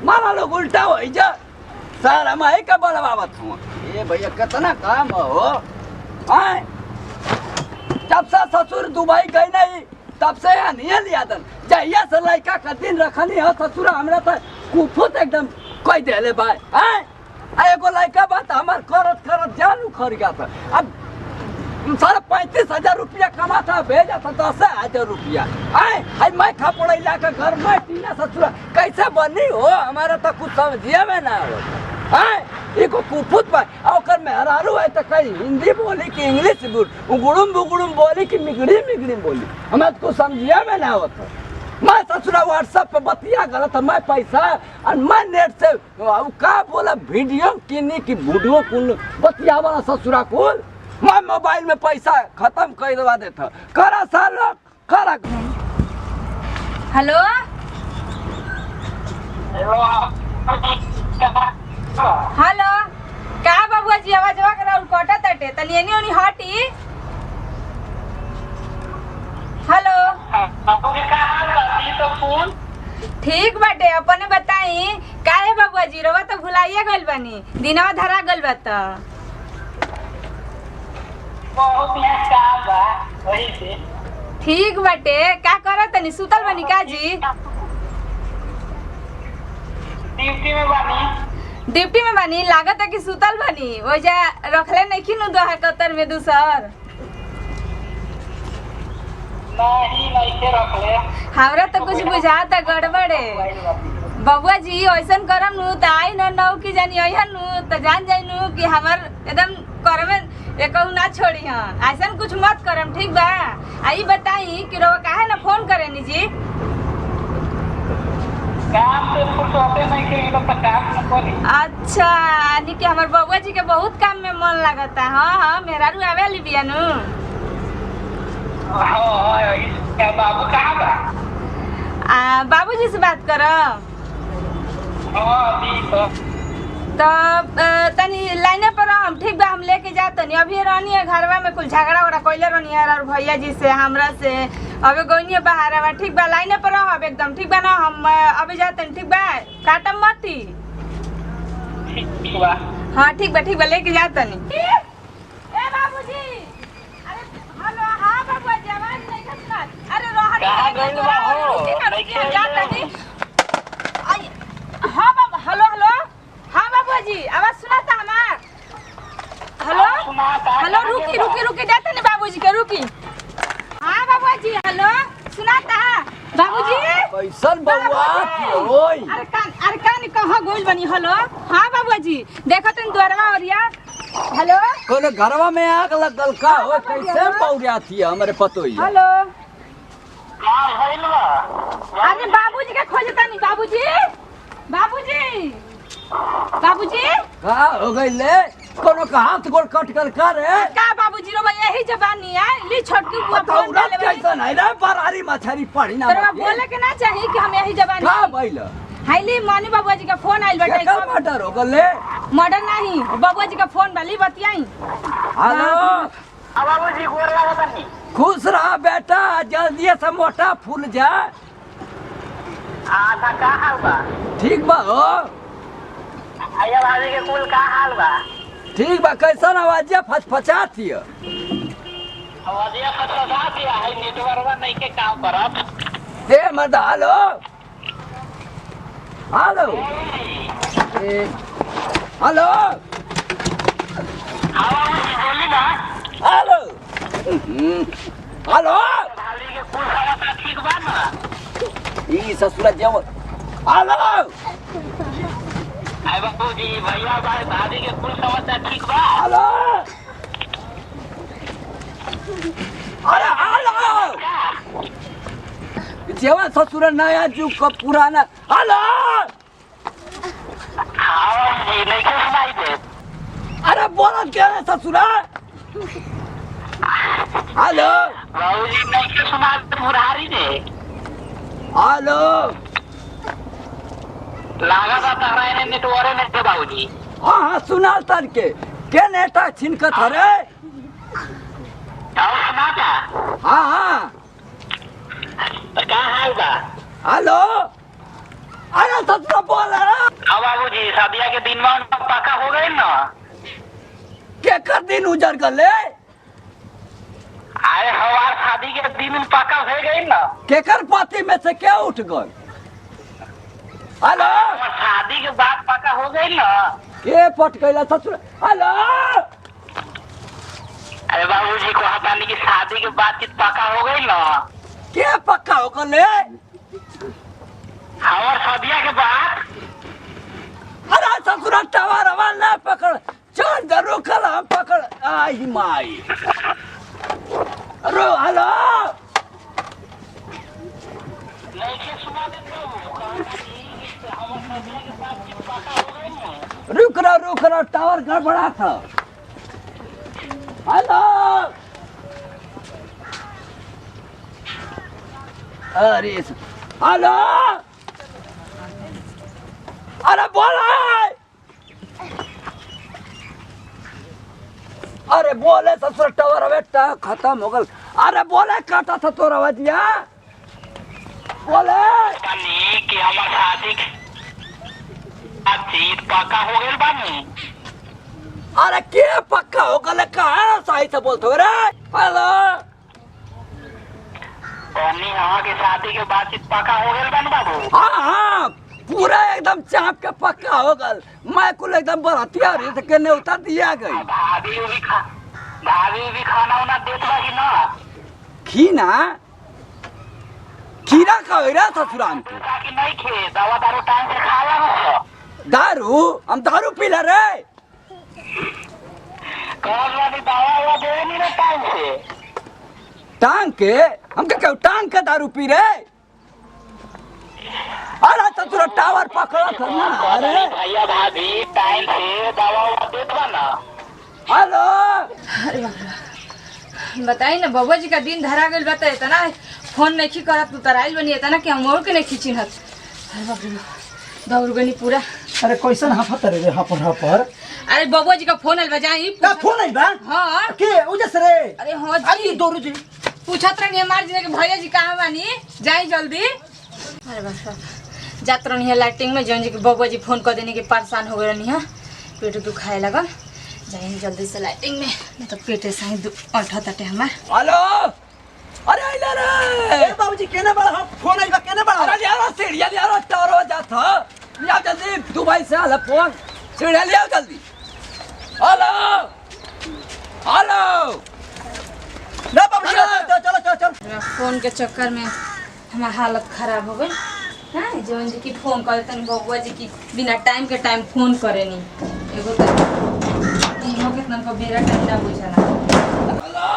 मारा लोग उल्टा हो जा सारा मैं का बोलवावत हूँ ये भैया कितना काम हो आए जब से ससुर दुबई गई नहीं तब से यहाँ नहीं लिया दन जहिया से लड़का का दिन रखनी हो ससुर हमरा तो कुफुत एकदम कोई देले भाई आए एगो लड़का बात हमार करत करत जान उखड़ गया था अब 35,000 रुपया कमाता भेजा था 10,000 रुपया आए मैं खा पड़ा इलाका घर में टीना ससुर कैसे बनी हो हमारा तो कुछ समझिए में ना हो इको कुफुत पर और मेहरारू है तो कहीं हिंदी बोली कि इंग्लिश गुड़ुम बोली कि मिगड़ी बोली हमें तो समझिए में ना होता मैं ससुरा व्हाट्सएप पे बतिया गलत मैं पैसा और मैं नेट से का बोला वीडियो किनी की वीडियो कुल बतिया वाला ससुरा कुल मैं मोबाइल में पैसा खत्म कर दवा देता करा साल करा हेलो हेलो का बाबूआ जी आवाज करा कटा तटे तनी एनी ओनी हटी हेलो ठीक बाटे अपने बताई काहे बाबूआ जी रवा तो भुलाइए गइल बानी दिनवा धरा गइल बा त बहुत ही काम बा वही से ठीक बाटे का करत तनी सुतल बानी का जी डिप्टी में बानी लागत है कि सुतल बानी ओजा रखले नहीं कि नु दोहा कतर में दूसर नहीं के रखले हमरा तो कुछ बुझाता गड़बड़े बबुआ जी ऐसन करम नु त आई न नौ की जानी अइहन नु त जान जाई नु कि हमर एकदम करमे एकहु ना छोड़ी हन ऐसन कुछ मत करम ठीक बा आई बताई कि रो काहे ना फोन करे नी जी काम से फुर्सते नहीं के लोग तो काम न करी अच्छा यानी कि हमर बबुआ जी के बहुत काम में मन लगता हां मेहरारू आवे ली बिया नु हां क्या बाबू कहां बा बाबूजी से बात कर हां दी तो तनी लाइने पर हम ठीक बा हम लेके जातनी अभी रहनी है घरवा में कुछ झगड़ा वगड़ा कइले रहनी है और भैया जी से हमरा से अबे गइनी बाहर आवा ठीक बा लाइने पर रह एकदम ठीक बा ना हम अभी जातनी ठीक बा काटम मती ठीक बा हां ठीक बा लेके जातनी ए बाबूजी अरे हेलो हां बाबूआ जी आवाज नहीं खसना अरे रोहन कहां गइल बा हो जातनी आई हां बाबा हेलो हाँ बाबूआ जी आवाज सुनाता हमार हेलो हेलो रुकी जाते नहीं बाबूजी के रुकी हाँ बाबूआ जी हेलो सुनाता बाबूजी कैसन बउआ ओए अरे कान कहाँ गोल बनी हेलो हाँ बाबूआ जी देखो तुम द्वारवा ओरिया हेलो कोनो घरवा में आग लगल का हो कैसे पौड़िया थी हमरे पतोई हेलो हां भइल बा अरे बाबूजी के खोजता नहीं बाबूजी का हो गइले कोनो का हाथ गोड़ कट कर रे का बाबूजी रो यही जबानी है ली छोटकी बुआ फोन डाले कैसन है रे बरारी मछरी पड़ी ना तोरा बोले के ना चाहिए कि हम यही जबानी का भइल हाईली मानी बाबूआ जी का फोन आइल बेटा का मर्डर हो गले मर्डर नहीं बाबूआ जी का फोन वाली बतियाई हेलो बाबूजी गोर लागत नहीं खुश रहा बेटा जल्दी से मोटा फूल जा आधा का हाल बा ठीक बा हो आया भाभी के कुल का हाल बा ठीक बा कैसन आवाज फचफचाती है आवाजिया फटफटा दिया है नेटवर्क नहीं के काम करब ए मर्द हेलो हेलो हेलो बोली ना हेलो हेलो भाभी के कुल समाचार ठीक बा ना ई ससुरा जेवन हेलो आई बाबूजी भैया भाई भाभी के कुल समाचार ठीक बा हेलो अरे हेलो जेवन ससुरा नया जुग का पुराना हेलो आवाज नहीं के सुनाई दे अरे बोलत क्या है ससुरा हेलो बाबूजी नहीं के सुना मुरारी दे हेलो लागा था तारा ने नेटवर्क ने के बाबूजी हाँ सुनाल तर के नेटा छिनकत हरे और सुना था हाँ तो कहाँ हाल बा हेलो अरे ससुरा बोल हाँ बाबूजी शादिया के दिन में पक्का हो गए ना। के कर दिन उजर गले अरे हमार शादी के दिन में पक्का हो गए ना। के कर पाती में से क्या उठ गए? हेलो हमार शादी के बाद पक्का हो गए ना। के पट गइला ससुर? हेलो अरे बाबूजी को हटाने की शादी के बाद की पक्का हो गई ना। के पक्का हो गले? हमार शादिया के बाद अरे ससुरा टावर हवा ना पकड़ चल जरूर कल हम पकड़ आई माई रो हेलो नहीं के सुना देते हो हमार शादिया के बाद की पक्का हो गई ना। रुक रहा टावर गड़बड़ा था। हेलो अरे हेलो अरे बोला अरे बोले ससुर टावर बेटा खत्म हो गल। अरे बोले काटा था तोरा वजिया बोले बानी कि हमार शादी चीज पक्का हो गई बानी। अरे के पक्का हो गल कहा सही से बोलते रे? हेलो कौनी हवा के शादी के बाद चीज पक्का हो गई बानी बाबू। हाँ पूरा एकदम चाप के पक्का हो गल। मैं कुल एकदम बरतिया रही तो केने उतर दिया गई। भाभी भी खाना उना देत बा कि ना। खीना खीरा का रे ससुरान के कि नहीं खे दवा दारू टाइम से खावा हो। दारू हम दारू पीला रे कौन वाली दवा दे नहीं ना टाइम से। टांग के हम क्या टांग के दारू पी रे? अरे ससुरा टावर पकड़ा था ना। अरे भैया भाभी टाइम से दवा देत बा ना। हेलो अरे बाप रे। बताई ना बबुआ जी का दिन धरा गइल बता इतना फोन नहीं करत तू तराइल बनी इतना कि हम और के नहीं खींचिनत। अरे बाप रे दौड़ गनी पूरा। अरे कैसन हाफत रे हापर अरे बबुआ जी का फोन आइल बा जाई का फोन आई बा? हां के उजस रे? अरे हां अरे जी दोरू जी पूछत रहनी हमार जी के भैया जी कहां बानी जाई जल्दी। अरे बाप रे जात रहनी है लाइटिंग में जौन जी के बबुआ जी फोन कर देने के परेशान हो गए रहनी है पेट दुखाए लगल जाई जल्दी से लाइटिंग में नहीं तो पेटे सही अठा तटे हमार। हेलो अरे आइला रे ए बाबूजी केने बड़ा फोन आई बा केने बड़ा? अरे यार सीढ़िया यार टावर हो जात ह या जल्दी दुबई से आला फोन सीढ़िया ले आओ जल्दी। हेलो हेलो ना बाबूजी चलो मेरा फोन के चक्कर में हमारा हालत खराब हो गई। हाँ जौन जी की फोन करे तनी बबुआ जी की बिना टाइम के टाइम फोन करे नहीं एगो तो इहो के तनको बेरा टाइम ना बुझाना। हेलो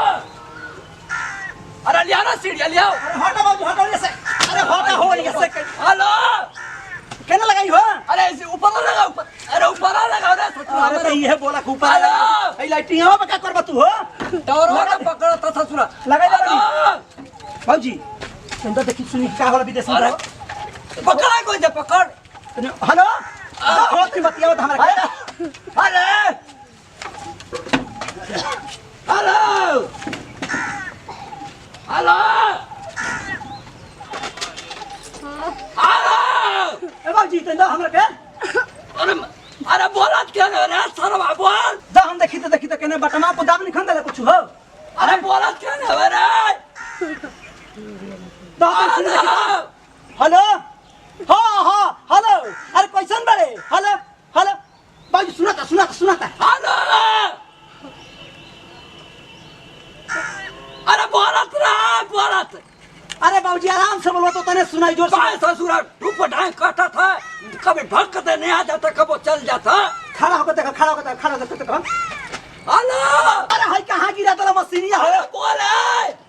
अरे लिया ना सीढ़िया ले आओ। अरे हटा बाबूजी हटा ऐसे। अरे हटा हो ऐसे। हेलो केने लगाई हो? अरे इसे ऊपर लगा ऊपर अरे ऊपर लगा रे ससुरा। अरे तो ये बोला के ऊपर हेलो लगा। ए लाइटिंग में का करबा तू हो? टावर वाला पकड़ था ससुरा लगाई लगा हेलो बाबूजी तुम तो देखी सुनी का होला विदेश में रहो। पकड़ा कोई जे पकड़ हेलो बहुत की बतिया हमरा के। अरे हेलो हेलो हेलो ए बाबूजी तुम हमरा के अरे अरे बोला क्या रे सरवा बोल जा हम देखी तो केने बटमा को दाम निखन दे कुछ हो। अरे बोला क्या रे तो सुन देखी हेलो हाँ हेलो अरे कैसन बड़े हेलो हेलो बाबूजी सुनाता हेलो अरे बोलत अरे बाबूजी आराम से बोलो तो तने सुनाई जोर से। ससुरा ऊपर ढाई काटा था कभी भटकते नहीं आ जाता कभी चल जाता। खड़ा होकर देखो हेलो हेलो अरे हाय कहाँ गिरा तेरा मशीनिया अरे हो बोले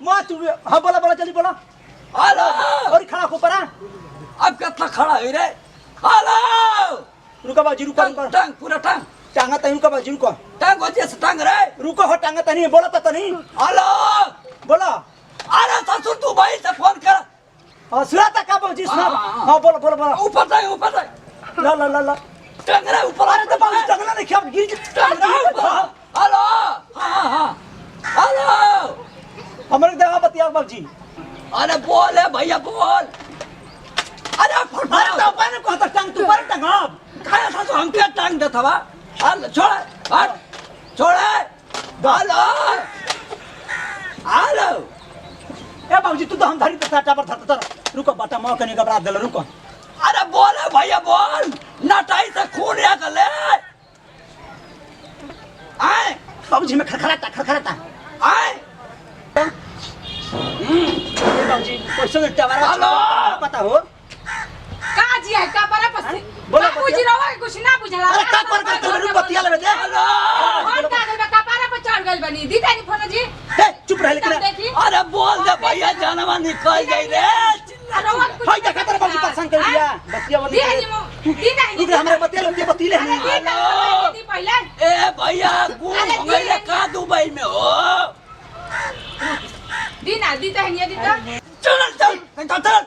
मां तू हाँ बोला जल्दी बोला। हेलो और खड़ा हो परा अब कितना खड़ा है रे? हेलो रुको बाबूजी रुको टांग पूरा टांग टांगा तनी रुको बाबूजी रुको टांग हो जैसे टांग रे रुको हो टांगा तनी बोला तो तनी हेलो बोला। अरे ससुर तू भाई से फोन कर और सुनाता का बाबूजी सुना। हाँ। हाँ बोला ऊपर जाए ला टांग रे ऊपर अरे तो बाबूजी टांगना नहीं क्या गिर टांग रे ऊपर। हेलो हाँ हेलो हमारे देवा बतिया बाबूजी। अरे बोल है भैया बोल अरे अरे तो अपन को तो टांग तू पर टांग खाया था तो हम क्या टांग देता बा हाल छोड़ हट छोड़े हेलो हेलो ए बाबूजी तू तो हम धरी तो टाटा पर धरता रुको बाटा मां कने घबरा देल रुको अरे बोले भैया बोल नटाई से खून या गले आए बाबूजी में खरखराता आए बाबूजी क्वेश्चन टवारा हेलो पता हो का जी है का परा पसी बोलो, बाबूजी रवा कुछ ना बुझला अरे का कर रुको बतिया लेबे दे हेलो फोन का गल का परा पर चढ़ गइल बनी दी तानी फोन जी ए चुप रह लेकिन देखी अरे बोल दे भैया जानवा निकल जाई रे रवा कुछ भाई देखा तेरे बाबूजी परेशान कर दिया बतिया वाली दी नहीं रुक हमरे बतिया ले बतिले अरे दी पहले ए भैया गुम हो गई का दुबई में हो दी ना दी तो है दी तो चल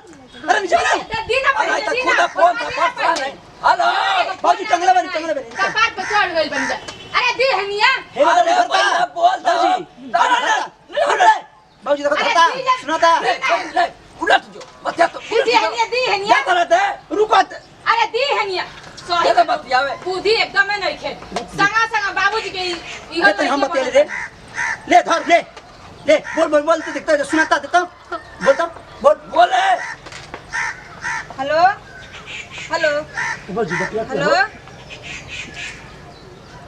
अरे नीचे ना दी ना अरे तो दी खुदा ना फोन तो पता नहीं हेलो बाबूजी टंगले बनी का बात पर चढ़ गइल बन जा अरे दी है निया हे अरे भैया बोल दे बाबूजी देखो था सुनाता उलट जो बतिया तो दी है निया दी है क्या निया करत है रुको अरे दी है निया क्या तो बतियावे बुद्धि एकदम नहीं खे संगा संगा बाबूजी के ये तो हम बतिया ले ले धर ले बोल तो देखता सुनाता देता बोलता बोल बोले हेलो हेलो बाबूजी बतिया हेलो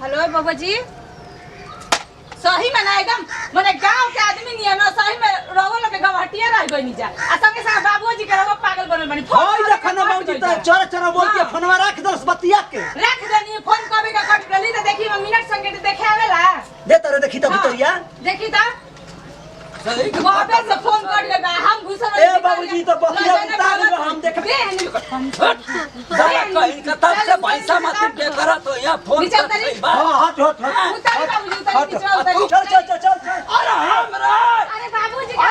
हेलो बाबा जी सही में ना एकदम मने गांव के आदमी नहीं है ना सही में रहो लोग गवाटिया रह गई नहीं जा आ संगे संगे बाबूजी के रहो पागल बनल बनी होई देखा ना बाबूजी तो चरा बोल के फोनवा रख दस बतिया के रख देनी फोन कभी का कट गली तो देखी मिनट संगे देखे आवेला दे तरे देखी तो भीतरिया देखी तो सही के बाबे से फोन कर लेगा हम घुसल ए बाबूजी तो बतिया उतार दे हम देख साला कहीं का तब से पैसा मत के करा तो यहाँ फोन नीचे कर उतरी। सही बात हां हट उतारी बाबूजी उतारी नीचे उतारी चल अरे हमरा अरे बाबूजी का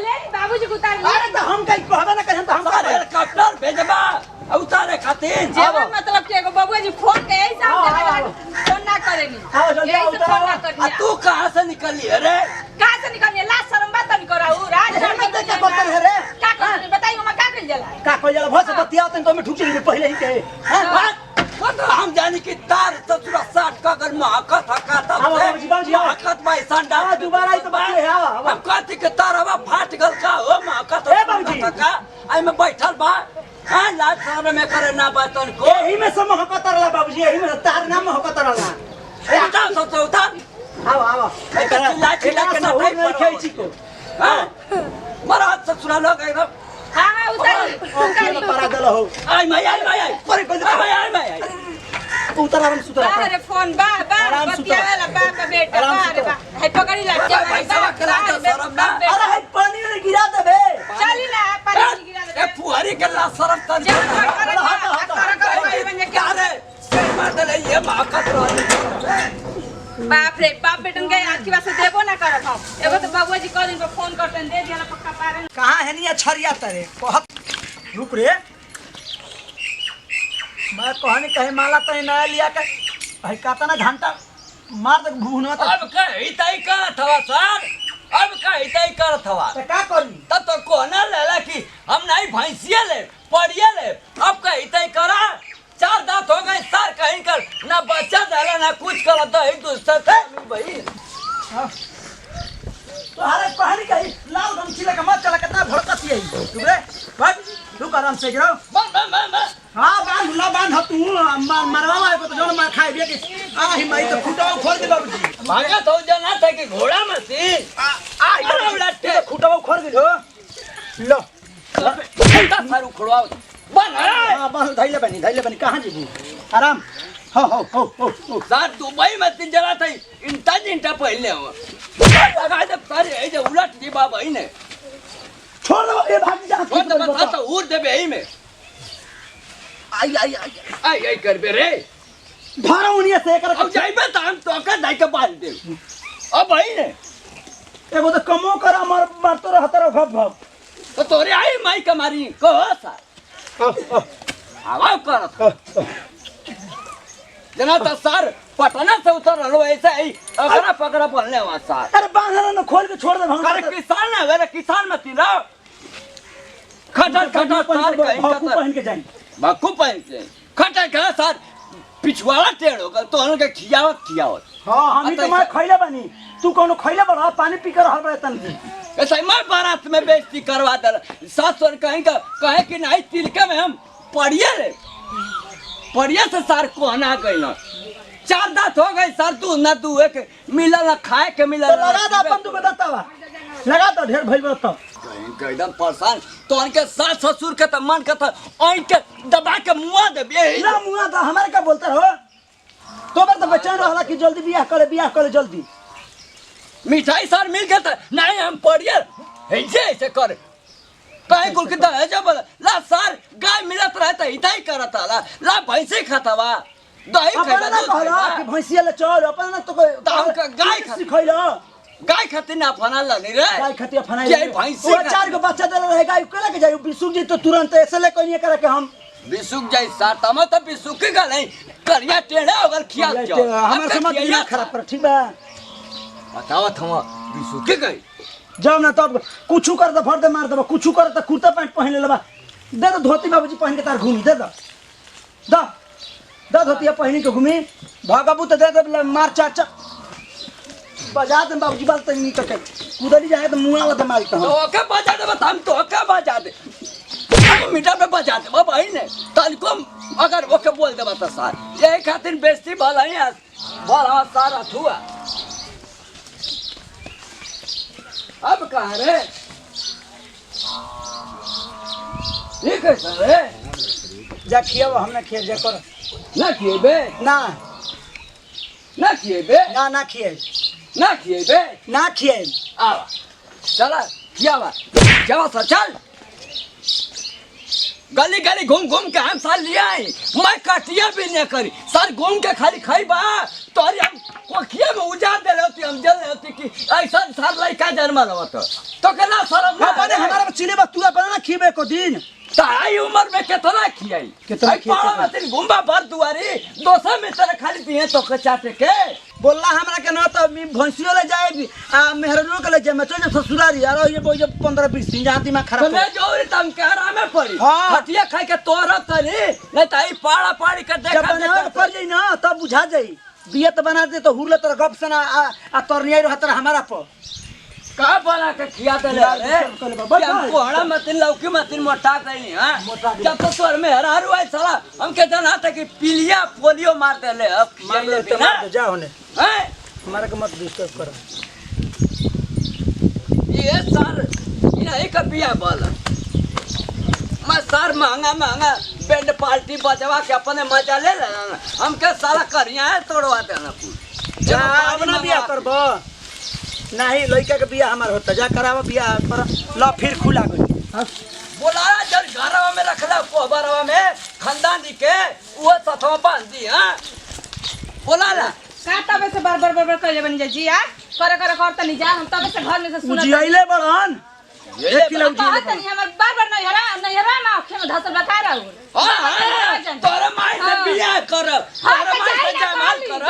ले बाबूजी को उतार ले अरे तो हम कहीं कहबे ना कहीं तो हम अरे हेलीकॉप्टर भेजबा उतारे खातिर जेवन मतलब कि एगो बबुआ जी फोन के ऐसा फोन ना करेनी आओ जल्दी यही से फोन ना आ करनी तू कहां से निकली अरे कहां से निकलनी लाज शर्म बात नहीं कराऊ राज मत क्या बर्तन है रे का कर बताई हम का कर जाला का कोई जला भस बतिया तो मैं ठुक चली पहले ही के हां हम जानी कि तार ससुरा साठ का अगर महकत हका तब आओ से बाबूजी आओ महकत भाई संडा दोबारा आई तो बात है आओ हम कहती के तार हवा फाट गल का हो महकत ए बाबूजी। का आई में बैठल बा हां लाज शर्म में करे ना बातन को यही में सब महकत रहला बाबूजी यही में तार नाम महकत रहला उतार सो उतार आओ चिल्ला चिल्ला के ना नहीं खाई छी को हां मरात ससुरा लोग एकदम हां हां उतारी ओके पारा दल हो आई माई परे कोई आई उतर आराम सुतर अरे फोन बा आराम से बतिया वाला बा बेटा आराम बा से अरे बा है पकड़ी ला के पैसा करा के शरम ना अरे है पानी में गिरा देबे चली ना पानी गिरा ए दे फुहारी के ला शरम तर क्या रे मार दे ये महकत रही बाप रे बाप बेटन के आखी बात से देबो ना करत हम एगो तो बाबूआ जी कल दिन पर फोन करतन दे दिया पक्का पारे कहां है नहीं छरिया तरे कहत रुक रे मैं कहानी कहे माला तो नया लिया के भाई काता ना घंटा मार दे भूनवा तो अब कहीं तई करत हवा सर अब कहीं तई करत हवा का करी तब तो कोना लेला कि हम नहीं भैंसिया ले पड़िया ले अब कहीं तई करा चार दांत हो गए सर कहीं कर ना बच्चा डाला ना कुछ कर तो एक दूसरे से भाई तो अरे कहानी कही लाल गमछी लेके मत चला कितना भड़कती है रुक रे भाई रुक आराम से गिरो बन हां बांध तू मरवा मारे को तो जोन मार खाए बे कि आही माई तो खुटावा खोल दे बाबूजी भागा तो जना था कि घोड़ा मशीन आ अरे लट्टे खुटावा खोल गेलो लो घंटा सारू खोड़वा बन रे हां बस धैले बनी कहां जेबू आराम हो सर दुबई में तीन जरा था इंटा पहले हो लगा दे सारे ए जे उलट दी बाबा ही ने छोड़ दो ये भाग जा वो तो बता तो उड़ दे बे ही में आई कर बे रे धारा उनिया से कर अब जाइबे त हम तो का दाई के बाल दे अब भाई ने एगो तो कमो करा मार तो रहत रह भग तो तोरे आई माई कमारी को सर आवाज करत जना तो सर पटना से उतर रहो ऐसे ही अगरा पकड़ा बोलने हुआ सर अरे बांधना न खोल के छोड़ दे हम अरे किसान ना अगर किसान मत ना खटर खटर तार कहीं भाकू का पहन के जाए बाकू पहन के खटर का सर पिछवाड़ा टेढ़ होगा तो उनके खियावत हाँ हम तो मैं खैले बनी तू कोनो खैले बड़ा पानी पी कर रहल बड़े तन ऐसा मैं बारात में बेइज्जती करवा दे सास सर कहीं का कहे कि नहीं तिलके में हम पड़िया से सार को हना गई ना 4 दांत हो गए सर तू ना तू एक मिला ना खाए के मिला तो लगा दो अपन तू बतावा लगा तो ढेर भइल बा तो एकदम परेशान तो उनके सास ससुर के तो मन के तो के दबा के मुआ दे ना मुआ तो हमारे का बोलते हो तो बार तो बेचैन रहला कि जल्दी बियाह करे जल्दी मिठाई सर मिल गया था नहीं हम पड़िया ऐसे कर कहीं कुल के दहेज बोला ला सर गाय मिलत रहता इताई करता ला भैंसे खाता वा दही अपन ना कहला कि भैंसिया ले चल अपन ना तो दाम का गाय सिखैला गाय खातिर ना फना लनी रे गाय खातिर फनाई के भैंसी वो 4 गो बच्चा देले रहे गाय केला के जाई बिसुक जी तो तुरंत ऐसे ले कोनी करे के हम बिसुक जाई सार तम तो बिसुक के गले करिया टेढ़ा होगल खिया चो हमर समझ दिमाग खराब कर ठीक बा बताओ थमा बिसुक के गई जाओ ना तब कुछू कर दे फड़ दे मार दे कुछू कर त कुर्ता पैंट पहन लेबा दे दो धोती बाबूजी पहन के तार घूमी दे दो धोतिया पहन के घूमी भगबू तो दे दे मार चाचा बजा दे बाबूजी बाल तनी के उधर जाए तो मुंह वाला मार के तो ओके बजा दे हम तो ओके बजा दे हम मीटर पे बजा दे बाबा ही ने तनको अगर ओके बोल दे बता सार ये खातिर बेइज्जती भला ही भला सारा हुआ अब कहाँ रे ये कैसा रे जा खियाव हमने खिया जा कर ना किए बे ना ना किए बे ना खिए ना किए बे ना खिए आवा चला किया बा जावा सर चल गली गली घूम घूम के हम साल लिया है मैं कटिया भी नहीं करी सर घूम के खाली खाई बा तो हम कोखिया में उजाड़ दे रहे होती हम जल रहे होती कि ऐसा सर लड़का जन्मा लगा तो कहना सर अपने हमारा चिले बा तू अपना ना खिबे को दिन ताई उम्र में कितना खियाई कितना खियाई मत घुम्बा भर दुआरी दोसा में तेरे खाली दिए तो के चाटे के बोलला हमरा के न तो भैंसियो ले जाएगी आ मेहरनो के ले जाए मैं चल ससुरारी यार ये बोझ 15-20 दिन जहां दिमाग खराब ले जोरी तम कहरा में पड़ी हाँ। खटिया खाई के तोरा तरी नहीं ताई पाड़ा पाड़ी के जब बनावे पड़ जाई ना तब बुझा जाई बियत बना दे तो हुरले तर गप सना आ तरनिया रहत हमारा पर का बना के खिया दे रे हम कोहड़ा मतिन लौकी मतिन मोटा देनी हां जब तो तोर में हरारू आई साला हम के जाना था कि पीलिया पोलियो मार दे ले अब खिया ले ना जा होने हैं हमारा के मत डिस्टर्ब करो ये सर नहीं का बिया बोल मैं सर महंगा बैंड पार्टी बजवा के अपने मजा ले लेना हम के साला करिया है तोड़वा देना जा अपना बिया करबो नहीं लड़का के बिया हमार होता जा करावा बिया पर ला फिर खुला गई बोलाया जब घरवा में रखला कोबरवा में खानदानी के वो सथवा बांध दी हां बोलाला का तबे से बार कर बन जा जी यार कर तनी जा हम तबे से घर में से सुनत उजियाइले बड़न एक किलो उजियाइले तनी हमर बार नहीं हरा ना आँखें में धसल बता रहा हूं हां तोरा माई से बिया कर तोरा माई से जमाल कर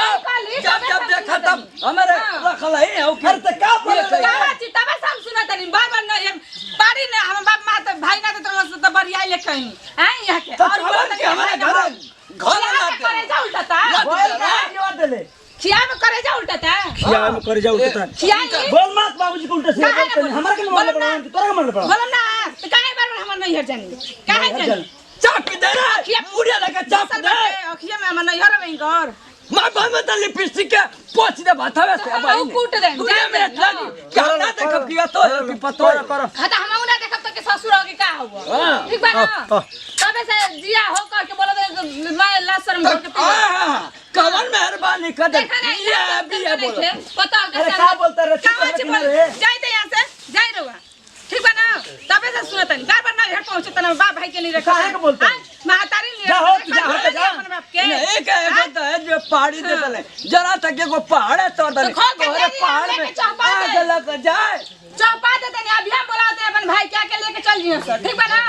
जब देखा तब हमारे रखल है ओ अरे त का बोल का ची तबे से हम सुनत तनी बार नहीं बाड़ी ने हम बाप मां तो भाई ना तो बरिया ले कहीं हैं यहां के तो चलन के हमारे घर ना करे जा उल्टा ता बोल का जवाब दे ले खिया में करे जा उल्टा ता खिया में कर जा उल्टा खिया बोल मत बाबूजी को उल्टा से हमारा के मामला बड़ा तोरा के मामला बड़ा बोलम ना तो काहे बार हमर नहीं हट जानी काहे जानी चाप दे रे मुड़िया लगा चाप दे अखिया में हमर नहीं हर में कर मैं बम में लिपस्टिक के पोछ दे बतावे से भाई कूट दे दुनिया में लगी क्या ना देखब किया तो कि पतो करो हता हम ना देखब तो के ससुर होगे का हुआ ठीक बा ना तबे से जिया हो कर के बोला दे मैं लाशरम कर के हां कवन मेहरबानी कर दे ये भी है बोलो पता अरे का बोलता रे जाई दे यहां से जाई रहुआ ठीक बा ना तबे से सुनतन गार पर ना हट पहुंचे तना बाप भाई के नहीं रखा काहे के बोलता महतारी नहीं जा अपन बाप के नहीं कहे बोलता है जो पहाड़ी दे दले जरा तक के को पहाड़ है तो दले अरे पहाड़ में आग लग जाए चौपा दे तनी अभी हम बोलाते अपन भाई क्या के लेके चल जियो सर ठीक बा ना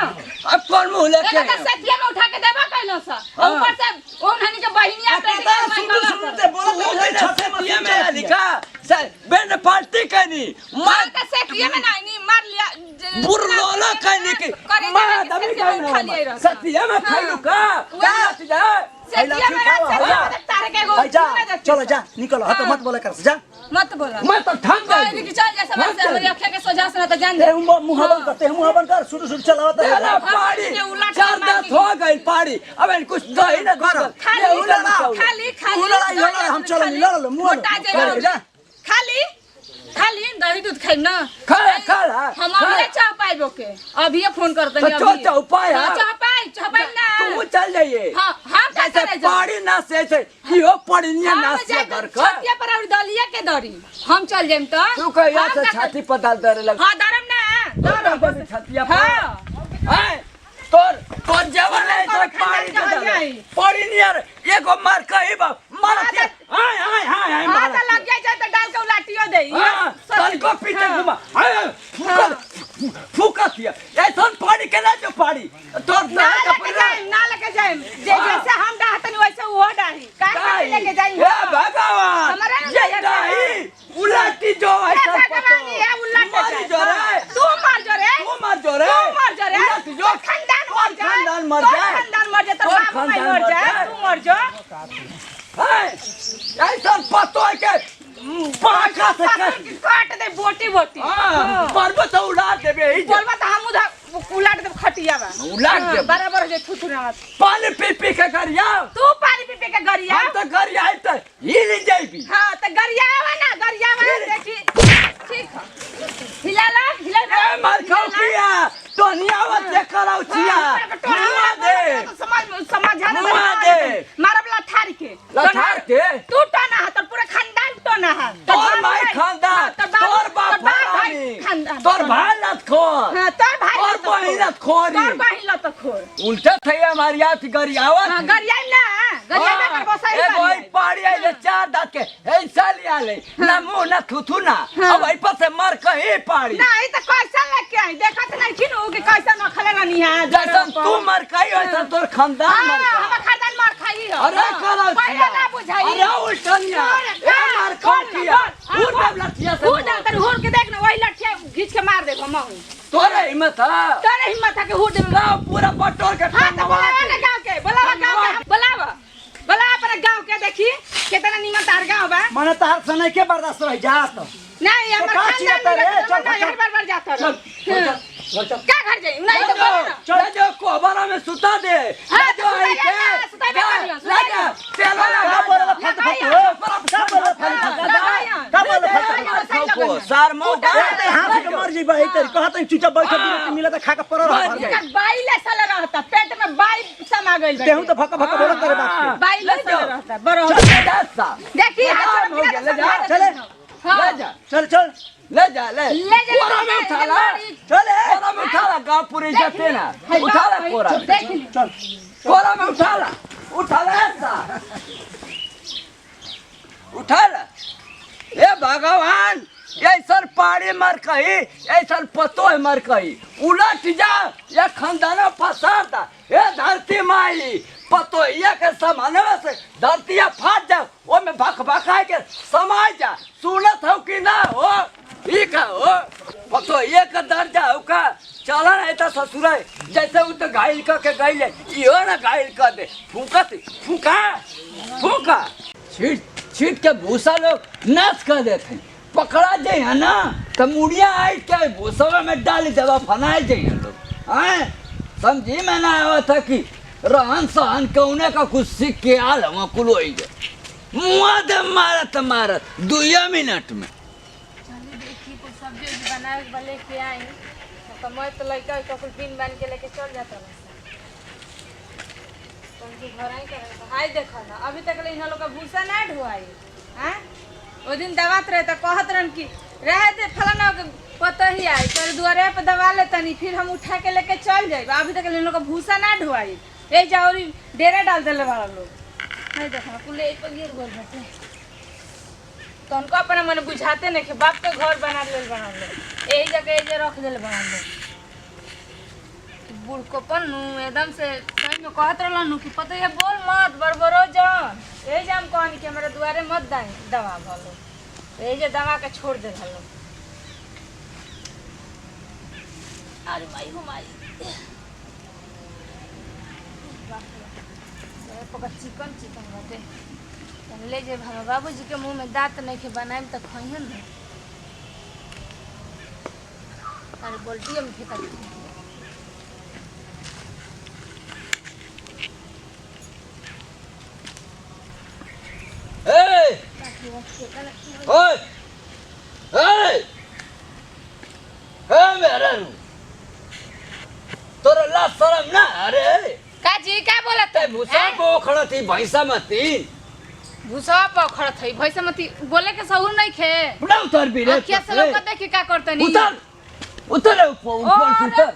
अब कौन मुंह लेके एका सतिया में उठा के देबा कहलो सर ऊपर से ओम हनी के बहिनिया पे सुनते बोलत छठे में में लिखा बेन पार्टी कनी मार का सेकिए में नहीं मार लिया बुरलोला कनी की मां दबी कनी सतिया में खाइलू का नाच जा सेकिए में ना तारे के गो जा चलो जा निकलो हाथ मत बोला कर जा मत बोला मैं तो ठान कोई भी चल जा समझ से हमारी आंखें के सोजा से ना तो जान दे मुहावन करते हैं मुहावन कर शुरू चलावत है तेरा पाड़ी चार दस हो गई पाड़ी अब कुछ दही ना कर खाली हम चलो लड़ लो मुंह जा खाली खाली दही दूध खाई ना खा हम अभी चाह पाइबो के अभी फोन करते तो हैं अभी चौपाई चाह ना तू चल जाइए हां हम कैसे रह जा पाड़ी ना से इहो पड़निया ना से घर का छतिया पर और दलिया के दरी हम चल जाइम तो तू कहिया से छाती पताल दरे लग हां दरम ना दरम छतिया पर हां तोर जवान है तो पाड़ी दे पड़निया एगो मार कही बा मार के हाय हां तो लग जाए तो डाल के उलाटियो दे तन को पीछे घुमा फूका दिया ऐसा पाड़ी के ना जो पाड़ी तोर ना लेके जाए जैसे हम डाहतन वैसे वो डाही काहे लेके जाई हे भगवान ये डाही उलाटी जो ऐसा भगवान ये उलाटी जो रे तू मार जो रे उलाटी जो खानदान मर जाए तो बाप भाई मर जाए तू मर जा ऐसा पतो है के पाखा से काट दे बोटी पर्वत उड़ा देबे बोलबा त हम उधर उलाट दे खटिया बा उलाट दे बराबर जे थुथुना पानी पी के गरिया तू पानी पी के गरिया हम तो गरिया है त हिल जाइबी हां त गरिया देखी ठीक हिला ए मार खाओ किया टोनियावा से कराउ छिया मुआ दे समझा दे मारबला थार के तू टना है तो पूरा खानदान टना है तोर भाई खानदान तोर बाप भाई खानदान तोर भाई लत खोर हां तोर भाई तोर बहिन लत खोरी तोर बहिन लत खोर उल्टा थैया हमारी याद गरियावा हां गरिया में बसाई एगो पाड़ी आइले चार दांत के ऐसा लिया ले ना मुंह ना थुथु ना अब आई पर से मर कहीं पाड़ी नहीं तो कैसा लेके आई देखत नहीं किनु कि कैसा न खले नहीं है जैसा तू मर कहीं वैसा तोर खानदान मर हम खानदान मर खाई हो अरे करा पहले ना बुझाई अरे उल्टनिया ए मार खा किया हुर में लठिया से हुर दे हुर के देख ना वही लठिया खींच के मार दे हम तोरे हिम्मत है तोरे हिम्मत है कि हुर दे पूरा बटोर के हां तो बोला अपने गांव के देखी कितना निमन तार गांव बा माने तार सने के बर्दाश्त रह जात नहीं हमर खानदान बार जाता चल क्या घर जाई नहीं तो बोलो ना चल जो कोबरा में सुता दे हां जो आई के लगा चलो लगा बोला फट सार मो हां के मर जी भाई तेरी कहत चुचा बैठ मिला त खा के पर रह बाईले साल रहता पेट में बाई समा गइल तेहू तो भका भका बोलत करे बात के बाईले साल रहता बरो देखी चल ले जा कोरा में उठा ला चले कोरा में उठा ला गांव पूरी जाते ना उठा ला कोरा चल कोरा में उठा ला ऐसा उठा ला ए भगवान ऐसा पाड़ी मर कही ऐसा पतो है मर कही उलट जा या खानदाना फसाता ए धरती माई पतो ये के समानवा से धरतिया फाट जा ओ में भक के समाय जा सुनत हो कि ना हो ठीक है हो पतो ये का दर्जा हो का चला ना ऐसा ससुर जैसे वो तो घायल के गईले इहो ना घायल कर दे फूका छीट के भूसा लोग नाश कर देते पकड़ा जाए है ना तो मुड़िया आई क्या भूसा में डाली दवा फनाए जाइए लोग हैं समझी में ना आया था कि रहन सहन कौने का कुछ सीख के आल वहाँ कुल हो मुआ दे मारत 2 मिनट में देखी कुछ सब्जी बनाए वाले के आई तो मैं तो लड़का का कुछ बिन बन के लेके चल जाता है तो घर आई करे हाय देखा ना अभी तक इन लोग का भूसा ना ढुआई हैं ओ दिन दवात रहे तो कहत रहन कि रहे थे फलाना पता ही आई कर दुआरे पे दवा ले तनी फिर हम उठा के लेके चल जाए अभी तक इन लोग का भूसा ना ढुआई ए जाओरी डेरा डाल देले वाला लोग हाय देखा कुले एक पर गिर गोल बैठे तो उनको अपना मन बुझाते नहीं कि बाप के घर बना ले यही जगह ये रख दे बना ले बुढ़ को पन्नू एकदम से सही में कहत रहलन कि पता है बोल मत बरबरो जान ए जाम कहनी कि हमरा दुआरे मत दाई दवा भलो ए जे दवा के छोड़ दे हलो। अरे माई हो माई। अरे पका चिकन चिकन बाटे। ले जे बाबूजी के मुंह में दांत नहीं के बनाएम त खइहन न। अरे बोल्टी में फेंका दी। ए ओए ए ए मेरा रू तोरा ला शरम ना अरे का जी का बोलत है भूसा को खड़ा थी भैंसा मती भूसा पर खड़ा थई भैसा मती बोले के सहूर नहीं खे बड़ा उतर भी रे क्या से लोग देखे का करतनी उतर उतर ऊपर से उतर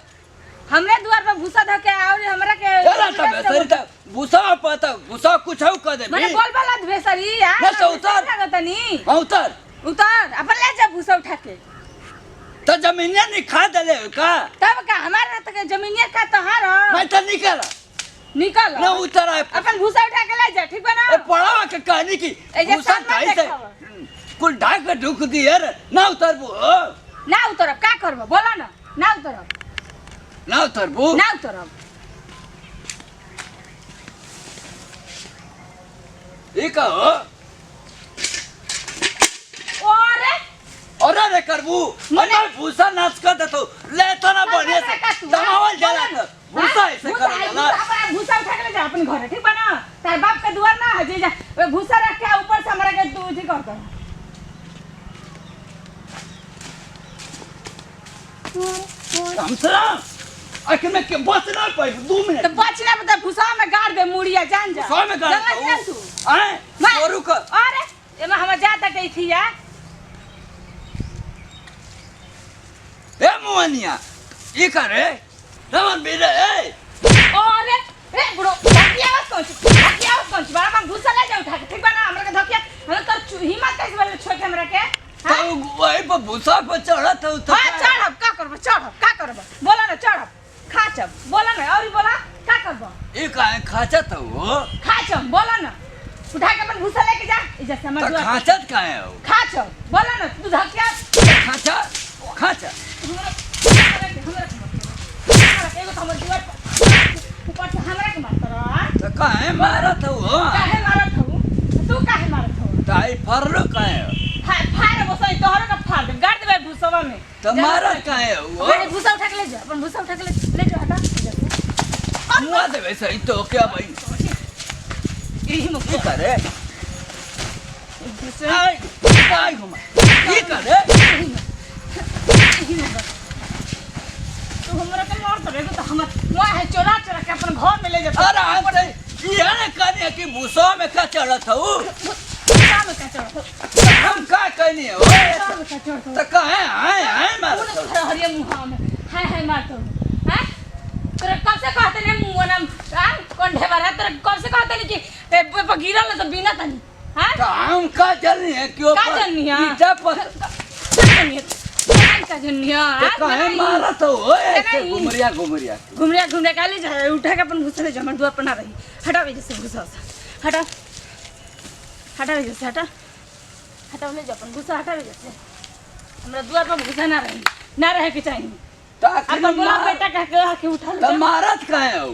हमरे द्वार पर भूसा धके और हमरा के चला तब सरिता भूसा पता भूसा कुछ हो कर दे मैंने बोल बाला भेसरी यार ना तो उतर लागतनी उतर उतर अपन ले जा भूसा उठा के तो जमीनिया नहीं खा दले का तब का हमारे तक जमीनिया का तहार मैं तो निकल निकल ना उतर आए अपन भूसा उठा के ले जा ठीक बना ए पढ़ावा के कहानी की भूसा खाई से कुल ढाक के ढुक दी यार ना उतरबो ना उतरब का करब बोला ना उतरब ना उतरबो ना उतरब ई कहो ओरे रे करबू मने भूसा नाच कर देतो ले तो ना बढ़िया से दमावल जाला भूसा ऐसे कर जाला अपन भूसा उठा के ले जा अपन घर ठीक बना तार बाप के दुआर ना हजे जा वो भूसा रख के ऊपर से हमरा के तू ठीक कर हमसरा आखिर में के बस ना पाई 2 मिनट तो बचना बता भूसा में गाड़ दे मुड़िया जान जा भूसा में गाड़ जंगल जा तू आए छोरू कर अरे एमे हम जाता कई थी या ए मोहनिया ई करे रमन बेरे ए अरे ए बुढ़ो धकिया सोच बड़ा हम भूसा ले जा उठा के ठीक बना हमरा के धकिया हम तो हिम्मत कैसे वाले छोड़ हमरा के तो वही पर भूसा पर चढ़त हो तो हां चढ़ब का करब बोला ना चढ़ब खाचब बोला ना और बोला का करब ई काहे खाचत हो खाचब बोला ना उठा के अपन भूसा लेके जा इज्जत से मत तो खाचत काहे हो खाचब बोला ना तू धकिया खाचा एगो तो हमर दुआर ऊपर से हमरा के मारत रहा तो काहे मारत हो काहे मारत हो तू काहे मारत हो ताई फरलो काहे हो फाड़ बसई तोहरा का फाड़ दे गाड़ देबे भूसवा में तो मारत काहे हो अरे भूसा उठा के ले जा अपन भूसा उठा के ले जा हटा मुआ देवे सही तो क्या भाई यही मुख ई करे भूसा आई घुमा ई करे तू हमरा के मार तो तो हम वहां है चोरा के अपन घर में ले जा अरे हम तो ये ने कहने कि भूसा में का चढ़त हो काम का चोरा हम का कहनी हो काम का चोरा तो काहे आए मारत हो हरिया मुहा में हाय मारतो हैं तोरा कब से कहते ने मुंह ना कौन ढेबरा तोरा कब से कहते ने कि गिरल तो बिना तनी हैं तो हम का जलनी है क्यों का जलनी है? ईटा पर का जनिया तो काहे मारत हो ऐसे घुमरिया काली जा उठा के अपन भूसा ले जा हमर द्वार पर ना रही हटावे जैसे भूसा हटा हटावे जैसे हटाव ले जा अपन भूसा हटावे जैसे हमरा द्वार पर भूसा ना रहे के चाहिए तो अपन बोला बेटा कह के उठा ले तो मारत काहे हो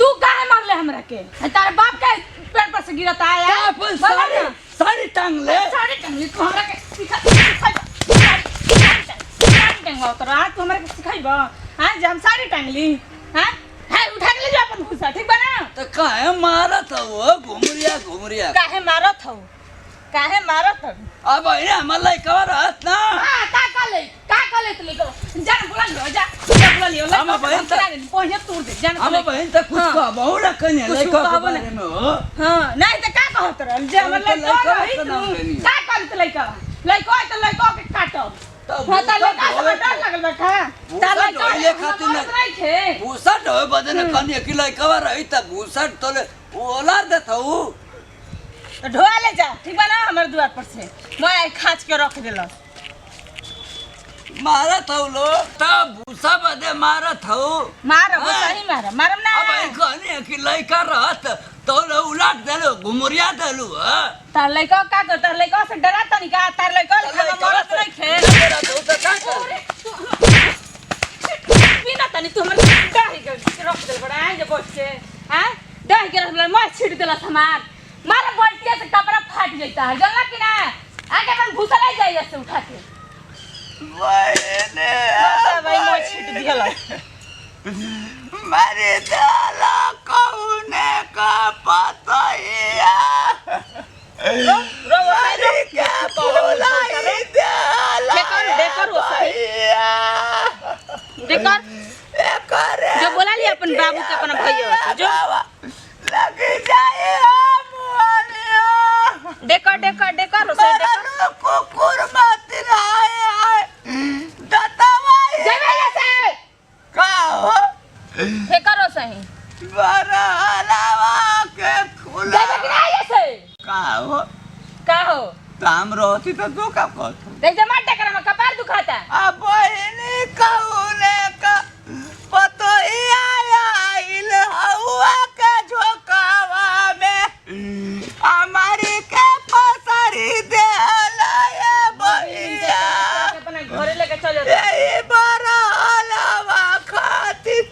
तू काहे मार ले हमरा के तारे बाप के पेड़ पर से गिरता आया का अपन साड़ी टांग ले साड़ी टांगली तू हमरा के सिखा साड़ी टांगवा तो रात तू हमरा के सिखाइबा हां जे हम साड़ी टांगली हां है उठा के ले जा अपन भूसा ठीक बना तो काहे मारत हो घुमरिया काहे मारत हो अब इने मलाई कवर हत ना हां का कले तू लेको जान बुला लियो जा बुला लियो ले हम बहन त पहिले तोड़ दे जान हम बहन त कुछ का बहुड़ा कने कुछ लइका के कहबो बारे में हो हां नहीं त का कहत रहल जे हमर लइका रही तू का करत लइका के काटब तो लइका से डर लगल बैठा ता ढोइले खातिर नहीं थे भूसा ढोए बदन कने कि लइका रही त भूसा तोले ओलार देथौ तो ढोआ ले जा ठीक बना हमर द्वार पर से मैं खाच के रख देला मारत हो लो त भूसा बदे मारत हो मार वो सही मारम ना अब कने कि लइका रहत तो उलाट देलो घुमरिया देलु तार लइका का कर तार लइका से डराता नहीं का तार लइका मरत नहीं खे बिना तनी तू हमर डाही के रख दे बड़ा है जे बस के हैं डाही के रख मैं छीट देला सामान मारे बल्टिया से कपड़ा फाट जाता है जानला कि ना आगे अपन घुसला जाई ऐसे उठा के मैंने भाई मैं छीट दिया मारे दाला कौने का पता है मारे क्या बोला देखर जो बोला लिया अपन बाबू के अपन भैया जो लग जाए देखर कुकुर मत आए दतवाई जय से का हो देखर सही बड़ा हलावा के खुला जय के से का हो ताम रहती तो दो का कहत देख जमा टकरा में कपार दुखाता अब बहनी कौने का पतो ही आइल हवा के झोंकावा में हमारी के पसरी देला ये भैया अपना घरे लेके चल जा ये बड़ा हलावा खातिर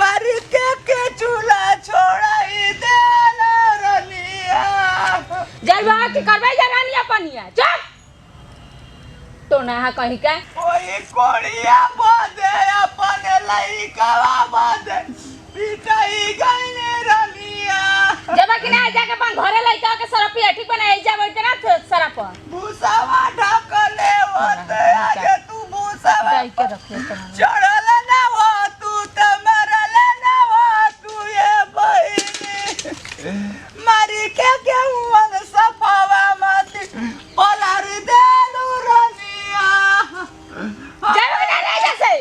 मर के चूल्हा छोड़ाई देला रनिया जय बाबा की करबै जा रानिया पनिया चल तो ना कहीं का ओए कोड़िया बादे अपने लइकावा बादे पिटाई गईने रनिया जब कि ना जाके अपन घरे लइका के सरपिया ठीक बना ए जा बैठ ना सरप भूसावा ढकले होते आगे तू भूसावा दाई के रखे चढ़ल ना हो तू त मरल ना हो तू ये बहिनी मारी के गेहूं सफावा मत पलार देलू रनिया जय बना ले जैसे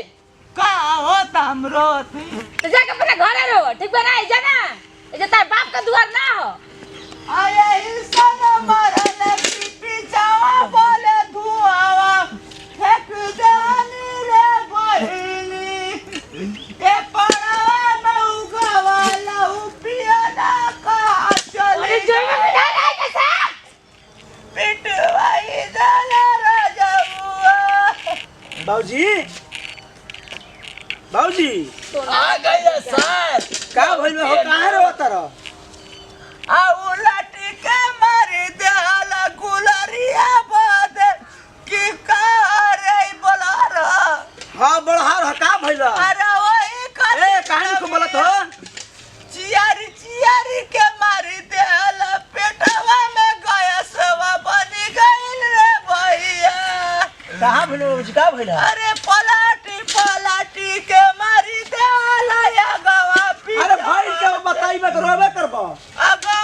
का होता हमरो तो जाके अपने घरे रहो ठीक बना ए जा ना ए जा तार बाप का दुआर ना हो आये इंसान मरने की पिछावा बोले धुआवा फेंक देनी रे बहिनी ए पड़ावा में उगावा लहू पियाना का चले अरे जय बना ले जैसे पिटवाई दाला राजावा बाबूजी बाबूजी तो ना आ गया सर का भइल हो काहे रो तारा आ उलटी के मारी देला गुलरिया बाद की का रे बोला हां बड़हार का भइल अरे वही ए काहे को बोलत हो चियारी के मारी देल पेटवा में गैसवा बनी गइल रे भैया कहां भइल बाबूजी का भइल अरे पलाटी के मारी देल या गवा पी अरे भाई के बताई में रोबे करबो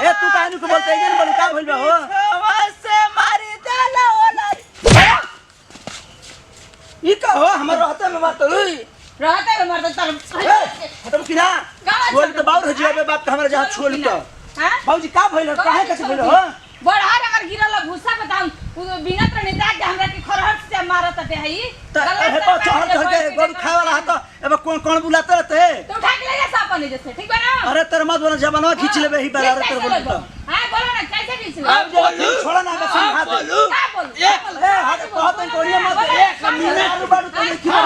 ए तू काहे को बोलते इगन बोल का भइल हो से मारी देल ओला ई का हो हमर रहते में बात होई रहते में मरता तर खत्म किना बोल तो बाउर हो जेबे बात हमरा जहां छोड़ तो हां बाबूजी का भइल काहे कछ भइल हो बड़हार अगर गिरल भूसा बताऊं बिना तर नेता के हमरा के खरहट से मारत ते हई त हे तो चढ़ चढ़ के गोल खाए वाला त अब कौन बुलाते रहते तो उठा के ले जा सापने जैसे ठीक बा ना अरे तेरे मत बोला जबानवा खींच लेबे ही बार तेरे बोल तो हां बोलो ना कैसे खींच ले अब बोलू छोड़ा ना के समझा दे का बोल ए हाथ बहुत कोड़िया मत एक मिनट बारू तो नहीं खिला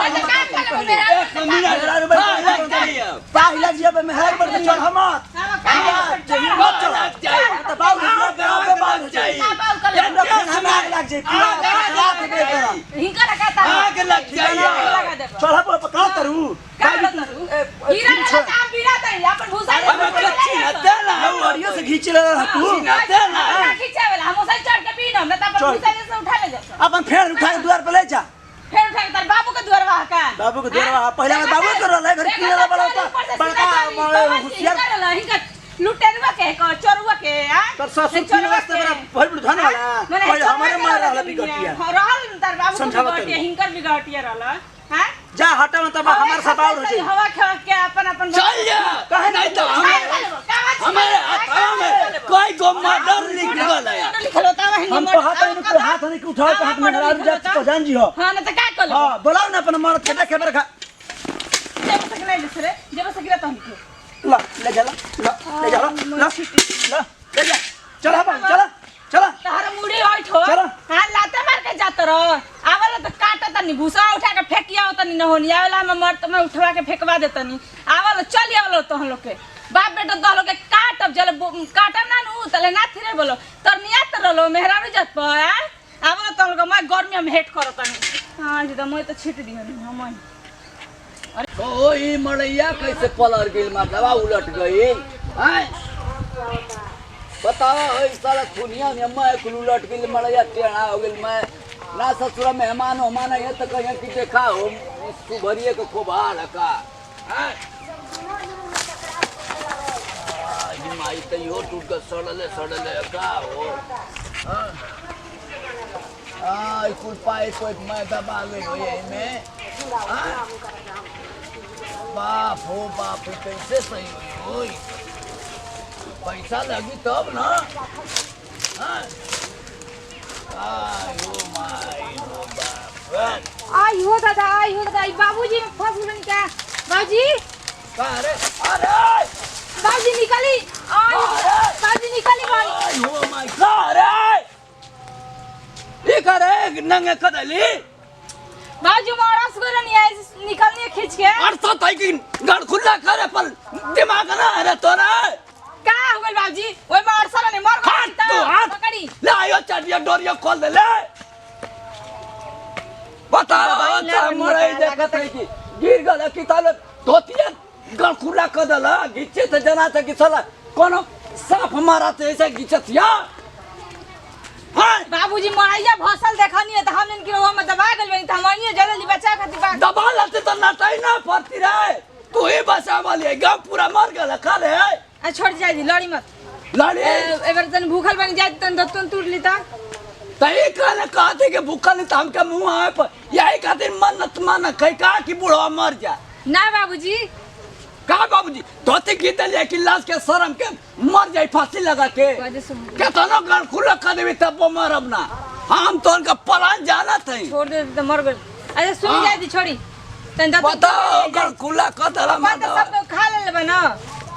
एक मिनट बारू पहला जिया में मेहर पर चढ़ हम चाहिए मत चढ़ तो बाऊ के बाऊ चाहिए हमरा लग जाए पूरा दे करा हिंका लगा ता आग लग जाइए लगा दे चढ़ा पर पकड़ तरू का करू गिरा लगा काम बिना तई अपन भूसा अब कच्ची हत्या ना बढ़िया से खींच ले तू हत्या ना खींचे वाला हम उसे चढ़ के पी ना त अपन भूसा से उठा ले जा अपन फेर उठा के द्वार पे ले जा फिर उठा के तार बाबू के दुआरवा का बाबू के द्वार पहले में बाबू कर रहा है घर की बड़ा बड़का होशियार हिंका लुटेरवा के को चोरवा के हां तर ससुर की वास्ते बड़ा भल धन वाला पहले हमारे मार रहला बिगटिया रहल तार बाबू समझावत के बिगटिया हिंकर बिगटिया रहल हां जा हटा मत हमार सब और हो जाए हवा खा के अपन चल जा कहे नहीं तो हमारे हाथों में कोई गो मर्डर निकल आया लिखलो ता हम तो हाथ नहीं उठाओ तो हाथ में लगा जा तो जान जी हो हां न त का कर हां बुलाओ ना अपन मरद के देखे बरखा जब तक ले जसरे जब तक गिरा तो हमको ला ले जा ला ले जा ला ले जा चला चला चला भूसा उठा के फेंकिया तनी न होनी आवेला में मर तो मैं उठवा के फेंकवा देतनी आवल चल आवल तो हम लोग के बाप बेटा दहलो के काटब जले काटब ना नु तले ना थिरे बोलो तरनिया तरलो मेहरारू जत प आवल तो हम लोग मैं गर्मी में हेट करतनी हां जी त मैं तो छिट दिहनी हम ओ ई मड़ैया कैसे पलर गेल मतलब उलट गई हैं बताओ ओई साला दुनिया में मैं कुल उलट गेल मड़ैया टेढ़ा हो गेल मैं ना ससुरा मेहमान होमान है तो कहीं कि देखा हो इसको भरिए के खूब हाल का हैं ई माई त यो टूट के सड़ले का हो हां आ कुल पाए कोई मैं दबा गई हो ये में बाप हो बाप कैसे सही हुई पैसा लगी तब ना आई हो दादा बाबूजी फंस गए क्या बाबूजी अरे अरे बाबूजी निकली बाबूजी निकली आई हो माय गॉड ये करे नंगे कदली बाबूजी मारस करे नहीं आई निकलनी खींच के और तो तई की गड़ खुला करे पर दिमाग ना अरे तोरा का हो गइल बाबूजी ओए मार साला ने मार हाथ पकड़ी ले आयो चटिया डोरिया खोल दे ले बताओ अच्छा मरे देखत है कि गिर गल की ताल धोतिया गड़ खुला कर दला घिचे से जना था कि साला कोनो सांप मारा थे ऐसे घिचतिया हां बाबूजी मराइया भसल देखनी है त हम इनके वो में दबा गइल बनी त हमनी जल्दी बचा खातिर बात दबा लाते तो नटाई ना पड़ती रे तू ही बचा वाली गांव पूरा मर गल खा ले आ छोड़ जाई दी लड़ी मत लड़ी एबर तन भूखल बनी जाई तन दतन टूट ली त तई कहले कहते कि भूखल त हमके मुंह आए पर यही खातिर मन्नत माना कह का कि बूढ़ा मर जा ना बाबूजी का बाबूजी धोती गीत ले कि लाश के शर्म के मर जाई फांसी लगा के केतनो गन खुला कर देबी तब मरब ना हम तो उनका पलान जाना थे छोड़ दे त मर गइल अच्छा सुन जाई दी छोड़ी तन दतन बताओ गन खुला कर दला बात सब तो खा ले लेबे ना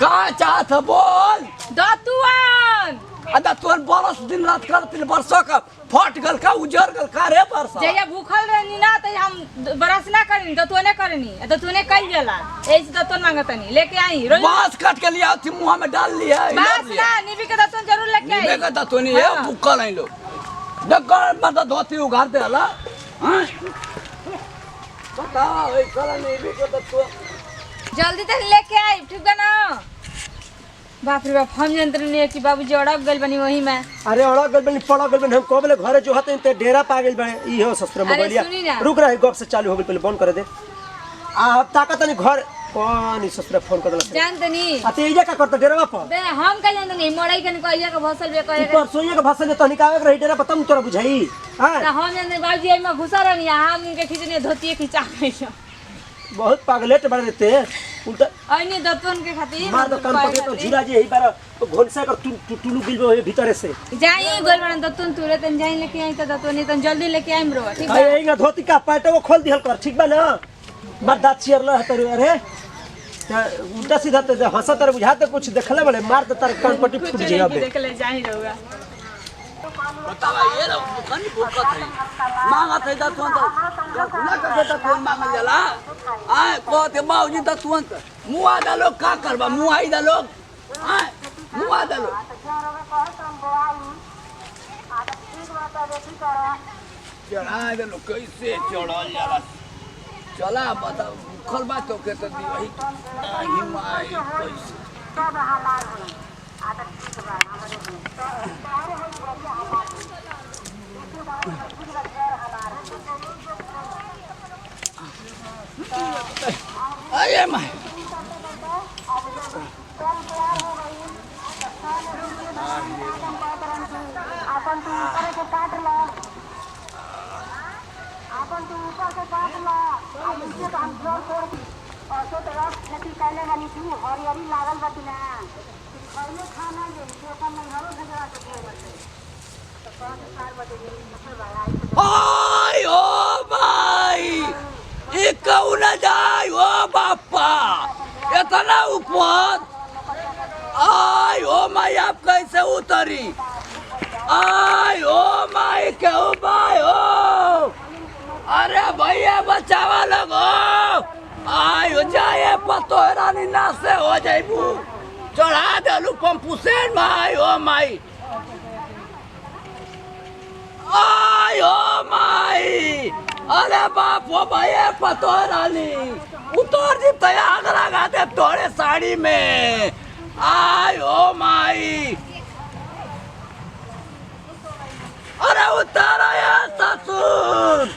का चाहत बोल दतुआन अदा तोर बरस दिन रात करतिल बरसों का फट गल का उजर गल का रे बरसा जया भूखल रहनी ना त हम बरस ना करनी त तूने करनी त तूने कल जाला ऐसे त तोन मांगतनी लेके आई रोज बांस काट के लिया थी मुंह में डाल लिया बस ना निबी के दतन जरूर लेके आई निबे का तो नहीं है भूखल है लोग डगर मत धोती उगार दे हला हां बताओ ए कला निबी को तो जल्दी तक लेके आई ठीक है ना बाप रे बाप हम जंत्र ने कि बाबूजी अड़क गइल बनी वही में अरे अड़क गइल बनी पड़ा गइल बनी हम कोबले घरे जो हते ते डेरा पा गइल बने ई हो ससुर मोबाइलिया रुक रहा है गप से चालू हो गइल पहले बंद कर दे आ ताकत नहीं घर कौन इस ससुर फोन कर दला जानत नहीं आ ते इजा का करत डेरा पर बे हम का जानत नहीं मड़ई के कहिया के भसल बे कहे पर सोइया के भाषा ने तो निकावे के रही डेरा पर तुम तोरा बुझाई हां त हम जानत बाबूजी एमे घुसा रहनी हम इनके खींचने धोती खींचा गई बहुत पागलेट बन देते उल्टा आइने दतन के खातिर मार दो कान पकड़े तो झीरा जी यही बार घोलसा कर टुलू गिल बे भीतर से जाई गोल बन दतन तुरे तन जाई लेके आई त दतन तन जल्दी लेके आई ब्रो ठीक भाई यही ना धोती का पैटो वो खोल दिहल कर ठीक बा ना मत दांत चियर ल हतर अरे उल्टा सीधा तो हंसा तर बुझाते कुछ देखले बड़े मार तो तार कान पट्टी फूट जाई अबे देख ले जाई रहूगा बतावा ये लोग भूखन भूखत है मांगत है दतवन तो खुला कर देता कौन मांगल जाला आए कहते बाबूजी दतवन मुआ दा लोग का करबा मुआई दा लोग आए मुआ दा लोग चढ़ा दे लोग कैसे चढ़ल जाला चला बताओ भूखल बा तो के तो दी वही हिमाई कैसे अरे माय Ay, oh my! Ikaw na day, oh बापा! इतना ऊपर! Ay, oh my, आप कैसे उतरी? Ay, oh my, क्यों भाई, oh! अरे भैया बचावा लगो आयो जाए पतो रानी ना से हो जाइबू चढ़ा देलू पंपू से माई ओ माई आयो माई अरे बाप हो भैया पतो रानी उतर जी तैयार लगा दे तोड़े साड़ी में आयो माई अरे उतारा या ससुर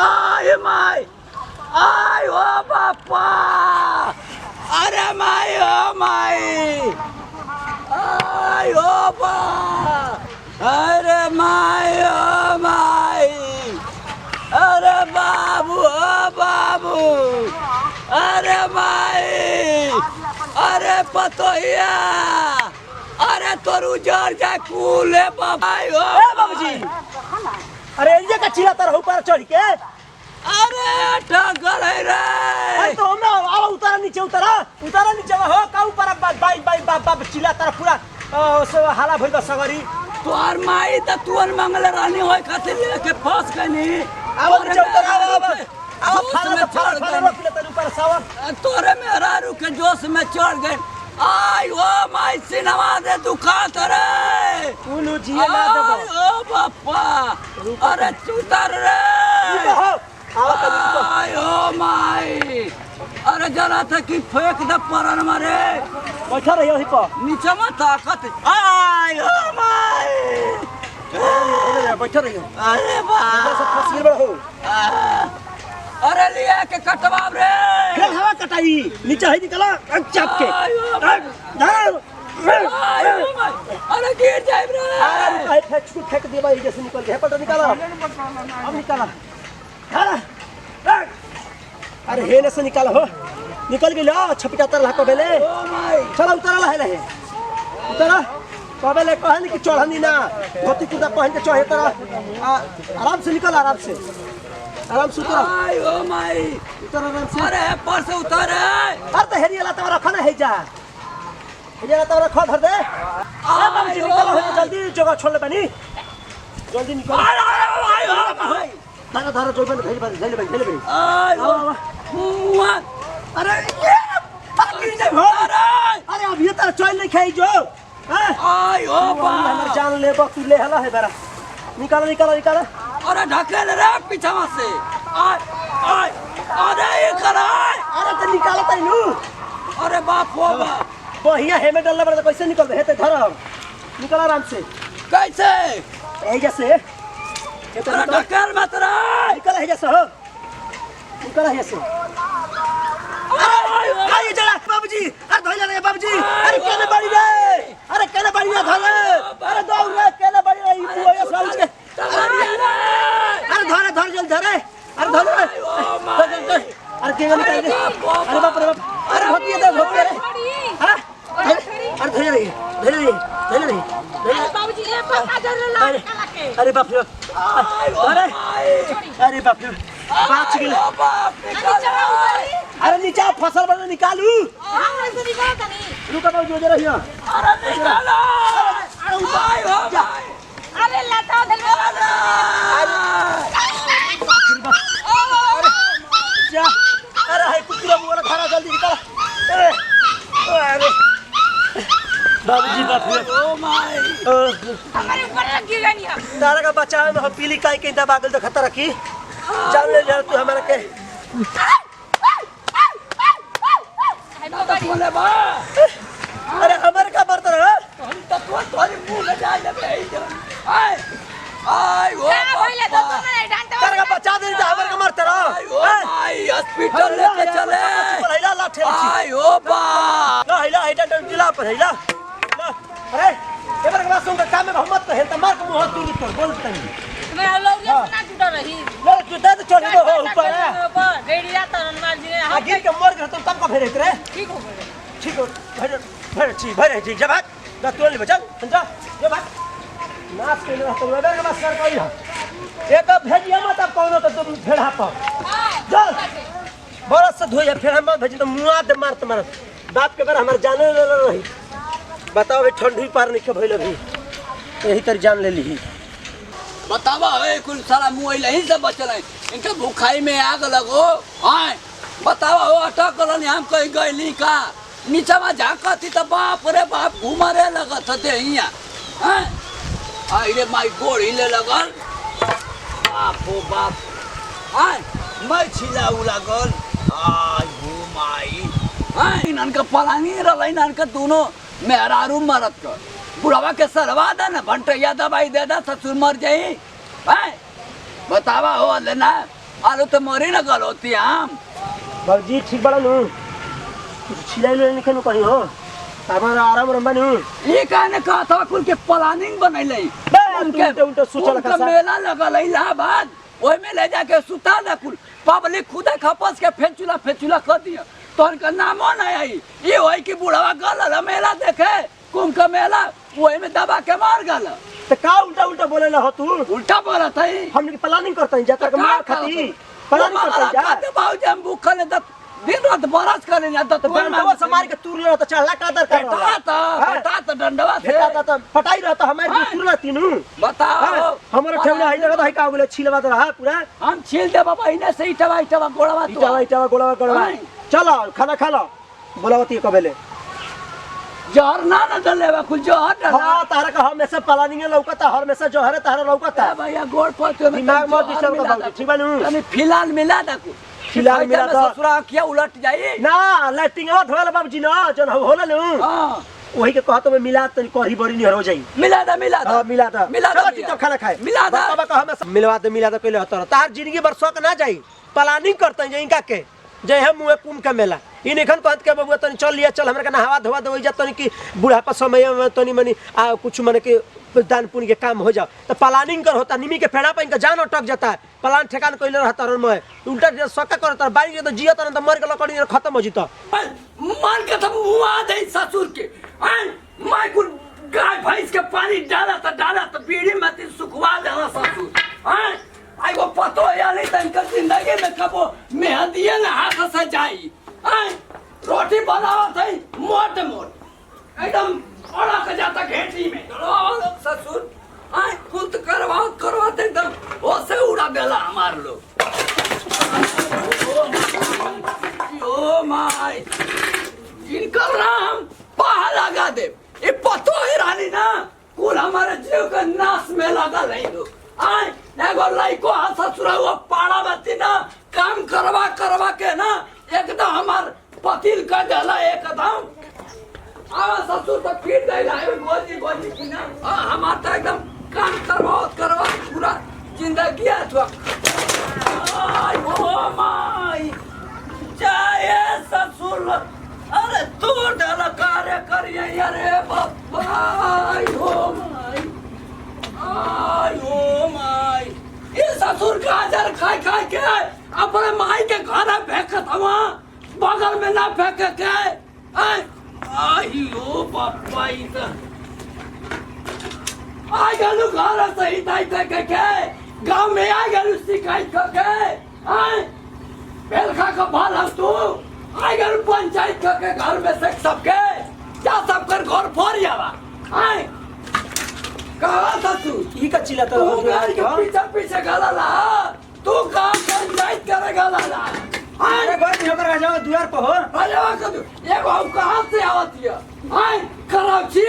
आय माई आय ओ बापा अरे माई ओ माई आय ओ बा अरे माई ओ माई अरे बाबू ओ बाबू अरे माई अरे पतोहिया अरे तोर उजर जा कूले बाबाई ओ बाबूजी अरे ये का चिल्ला तर ऊपर चढ़ के अरे ठगल है रे अरे तो हम आओ उतारा नीचे हो का ऊपर बाई बाई बाबा चिल्ला तर पूरा सो हाला भइल सगरी तोर माई त तुअन मंगल रानी होय खातिर लेके फंस गनी आओ नीचे उतर आओ फाड़ा रोक ले तन ऊपर सावर तोरे मेरा रुके जोश में चढ़ गए आई ओ माई सिनेमा दे दुखात रे उनु जिए ना देबो ओ बापा अरे चुतर रे आओ तनी आई ओ माई अरे जरा था कि फेंक दे परन मारे बैठा रहियो ही पर नीचे में ताकत आई ओ माई बैठा रहियो अरे बा सब फसील बड़ हो अरे लिया के कटवाब रे फिर हवा कटाई नीचे है निकला चाप के अरे गिर जाए रे अरे फेंक दिया भाई जैसे निकल गया पटो निकाला अब निकाला अरे हेले से निकाला हो निकल गया छपिटा तर लाको बेले चला उतरा है उतरा कबेले कहन कि चढ़नी ना धोती कुदा पहन के चढ़े तरा आराम से निकल आराम से उतर आई ओ माई उतर आराम से अरे पर से उतर अरे तो हेरिया तो रखा ना है जा हेरिया तो रखा धर दे अरे बाबूजी निकल जल्दी जगह छोड़ ले बनी जल्दी निकल आई ओ माई धारा धारा जोड़ बन धैले बनी आई ओ मुआ अरे ये गिर जाए हो अरे अब ये तो चल नहीं खाई जो आई ओ बा हमर जान ले बक ले हला है बेरा निकाला अरे ढकेल रे पीछा से आई आई अरे ये करा अरे तो निकाला तैनू अरे बाप हो बाप बढ़िया है में डलला बड़ा कैसे निकल दे हेते धर निकल आराम से कैसे ए जैसे ये तो अरे ढकेल मत रे निकल है जैसे हो निकल है जैसे अरे जरा बाबूजी अरे धोइला रे बाबूजी अरे केने बड़ी रे अरे केने बड़ी रे धर अरे दौड़ रे केने बड़ी रे ई बुआ साउच के अरे धर जल्दी धर अरे धर अरे के निकाल दे अरे बाप रे बाप अरे धोती रे हां अरे धर रे बाबूजी ए पक्का जरूर ला के अरे बाप रे अरे बाप रे बाच गेल अरे नीचे फसल बना निकालू हां से निकाल तनी रुका बाबू जो जरा हिया अरे निकालो आई हो भाई अरे लाता दल अरे हाय कुकुरा मुआ खाना जल्दी निकाल अरे बाबूजी बाप रे ओ माई अरे ऊपर लग गई है तारा का बचाव में हम पीली काई के इंदा बागल तो खतरा रखी चल ले जा तू हमारा के बोले बा अरे हमारे का बर्तन है हम तो तोरी मुंह में जा ले आई आई ओ क्या भइले तो तुमने डांटा तारा का बचा दे हमारे का मरते रहो आई हॉस्पिटल लेके चले हिला ला ठेली आई ओ बा ला हिला हिला जिला पर हिला अरे एबर के बात सुन के काम में मोहम्मद तो हेल मार के मुंह तू निकल बोल तनी मैं लोग सुना जुटा रही ले तू दे तो छोड़ दो ऊपर है ऊपर रेडिया तरन मार जी आ गिर के मर गए तुम तब का फेरे रे ठीक हो गए ठीक हो भरे ठीक जब भाग ना तोड़ ले बचल समझा जब भाग नाच के ना तो एबर के बात सर कोई है एक भेजिया मत अब कौन तो तुम भेड़ा पर चल बरस से धोया फिर हम भेज तो मुआ दे मार तुम्हारा बाप के बार हमार जाने ले रही बताओ भाई ठंडी पार नहीं के भइल अभी यही तर जान ले ली बतावा है कुल सारा मुँह ही से बचल है इनका भूखाई में आग लगो हाँ बतावा हो अटक हम कहीं गई का नीचा में झाँकती तो बाप रे बाप घूमरे लगत थे यहाँ रे माई गोड़ हिले लगल बाप हो बाप हाँ मैं छिलाऊ लगल आई हो माई हाँ इनका पलानी रहा इनका दोनों मेहरारू मरत कर बुढ़ावा के सरवा दा ना भंटैया दवाई दे दा ससुर मर जाई हैं बतावा हो लेना आलू तो मरी न गल होती हम बाबूजी ठीक बड़ा नु कुछ छिलाई ले निकल कहीं हो हमारा आराम रंबा नु ये कहने कहा था कुल के प्लानिंग बनैले उनके उनके सोचल का मेला लगल इलाहाबाद ओय में ले जाके सुता दा कुल पब्लिक खुदे खपस के फेचुला कर दिया तो उनका नामो नहीं आई ये होई कि बुढ़ावा गल मेला देखे कुंभ का मेला वही में दबा के मार गल तो का उल्टा उल्टा बोले ला हो तू उल्टा बोला था हम की प्लानिंग करते हैं जाकर के मार खाती प्लानिंग करते हैं जा बाबूजी हम भूखल है दिन रात बरस करे ना तो डंडवा से मार के तूर ले तो चढ़ला कादर कर बेटा तो डंडवा से बेटा तो फटाई रहता हमारे तूर ला तीनू बताओ हमारा ठेवना है लगा है का बोले छिलवा तो रहा पूरा हम छील दे बाबा इने से इटवा गोड़वा तो इटवा गोड़वा चलो खाना खा लो बोलावती कबेले जहर ना डलेवा कुछ जहर डला हां तारा का हमेशा प्लानिंग लौकता हमेशा जहर तारा लौकता भैया गोड़ पर तो दिमाग मत डिस्टर्ब कर बाबू ठीक बानू तनी फिलहाल मिला दा को फिलहाल मिला तो ससुरा किया उलट जाई ना लाइटिंगवा धोला बाबूजी ना जन होला नु हां वही के कहत में मिला तनी करी बरी नहीं हो जाई मिला दा हां मिला दा चलो चुपचाप खाना खाए मिला दा बाबा का हमेशा मिलवा दे पहले हतर तार जिंदगी भर शौक ना जाई प्लानिंग करते हैं इनका के जय हम मुए कुंभ का मेला इन एखन कहत के बबुआ तनी चल लिया चल हमरा के नहावा धोवा दे जा तनी की बुढ़ापा समय में तनी मनी कुछ माने के दान पुण्य के काम हो जाओ तो प्लानिंग कर होता निमी के फेड़ा पे इनका जान अटक जाता है प्लान ठेकान कइले रहता रन में उल्टा सका करता बारी के तो जिया त मर के लकड़ी खत्म हो जितो मान के तुम मुआ दे ससुर के मैं कुल गाय भैंस के पानी डाला तो बीड़ी में ती सुखवा देना ससुर आई वो पतो या नहीं तो इनका जिंदगी में कबो मेहंदी ना हाथ से जाई रोटी बनावा थे मोट एकदम ओड़ा के जाता घेटी में ससुर खुद करवा एकदम ओसे उड़ा देला हमार लोग ओ माय इनका नाम पहा लगा दे ये पतो ही रानी ना कुल हमारे जीव का नाश में लगा नहीं लोग एगो लइको ससुरा हुआ पाड़ा बत्ती ना काम करवा के ना एकदम हमार पतिल का डाला एकदम ससुर तो पीट गई गोजी की ना हमार तो एकदम काम करवा पूरा जिंदगी है माई चाहे ससुर अरे तू डाला कार्य करिए अरे बाबा हो माई आई हो माई ये ससुर गाजर खाई के अपने माई के घर फेंकत हवा बगल में ना फेंक के आई हो बापा आ गलू घर सही ताई फेंक के गांव में आ गलू शिकायत करके बेलखा का भाल हम तू आ गलू पंचायत करके घर में से सबके जा सब कर घर फोड़ जावा कहा था तू ई का चिल्ला तो पीछे गला ला तू का पंचायत करेगा ला अरे घर में होकर आ जाओ द्वार पर हो अरे वाह कर ये हम कहां से आवती है हां कराची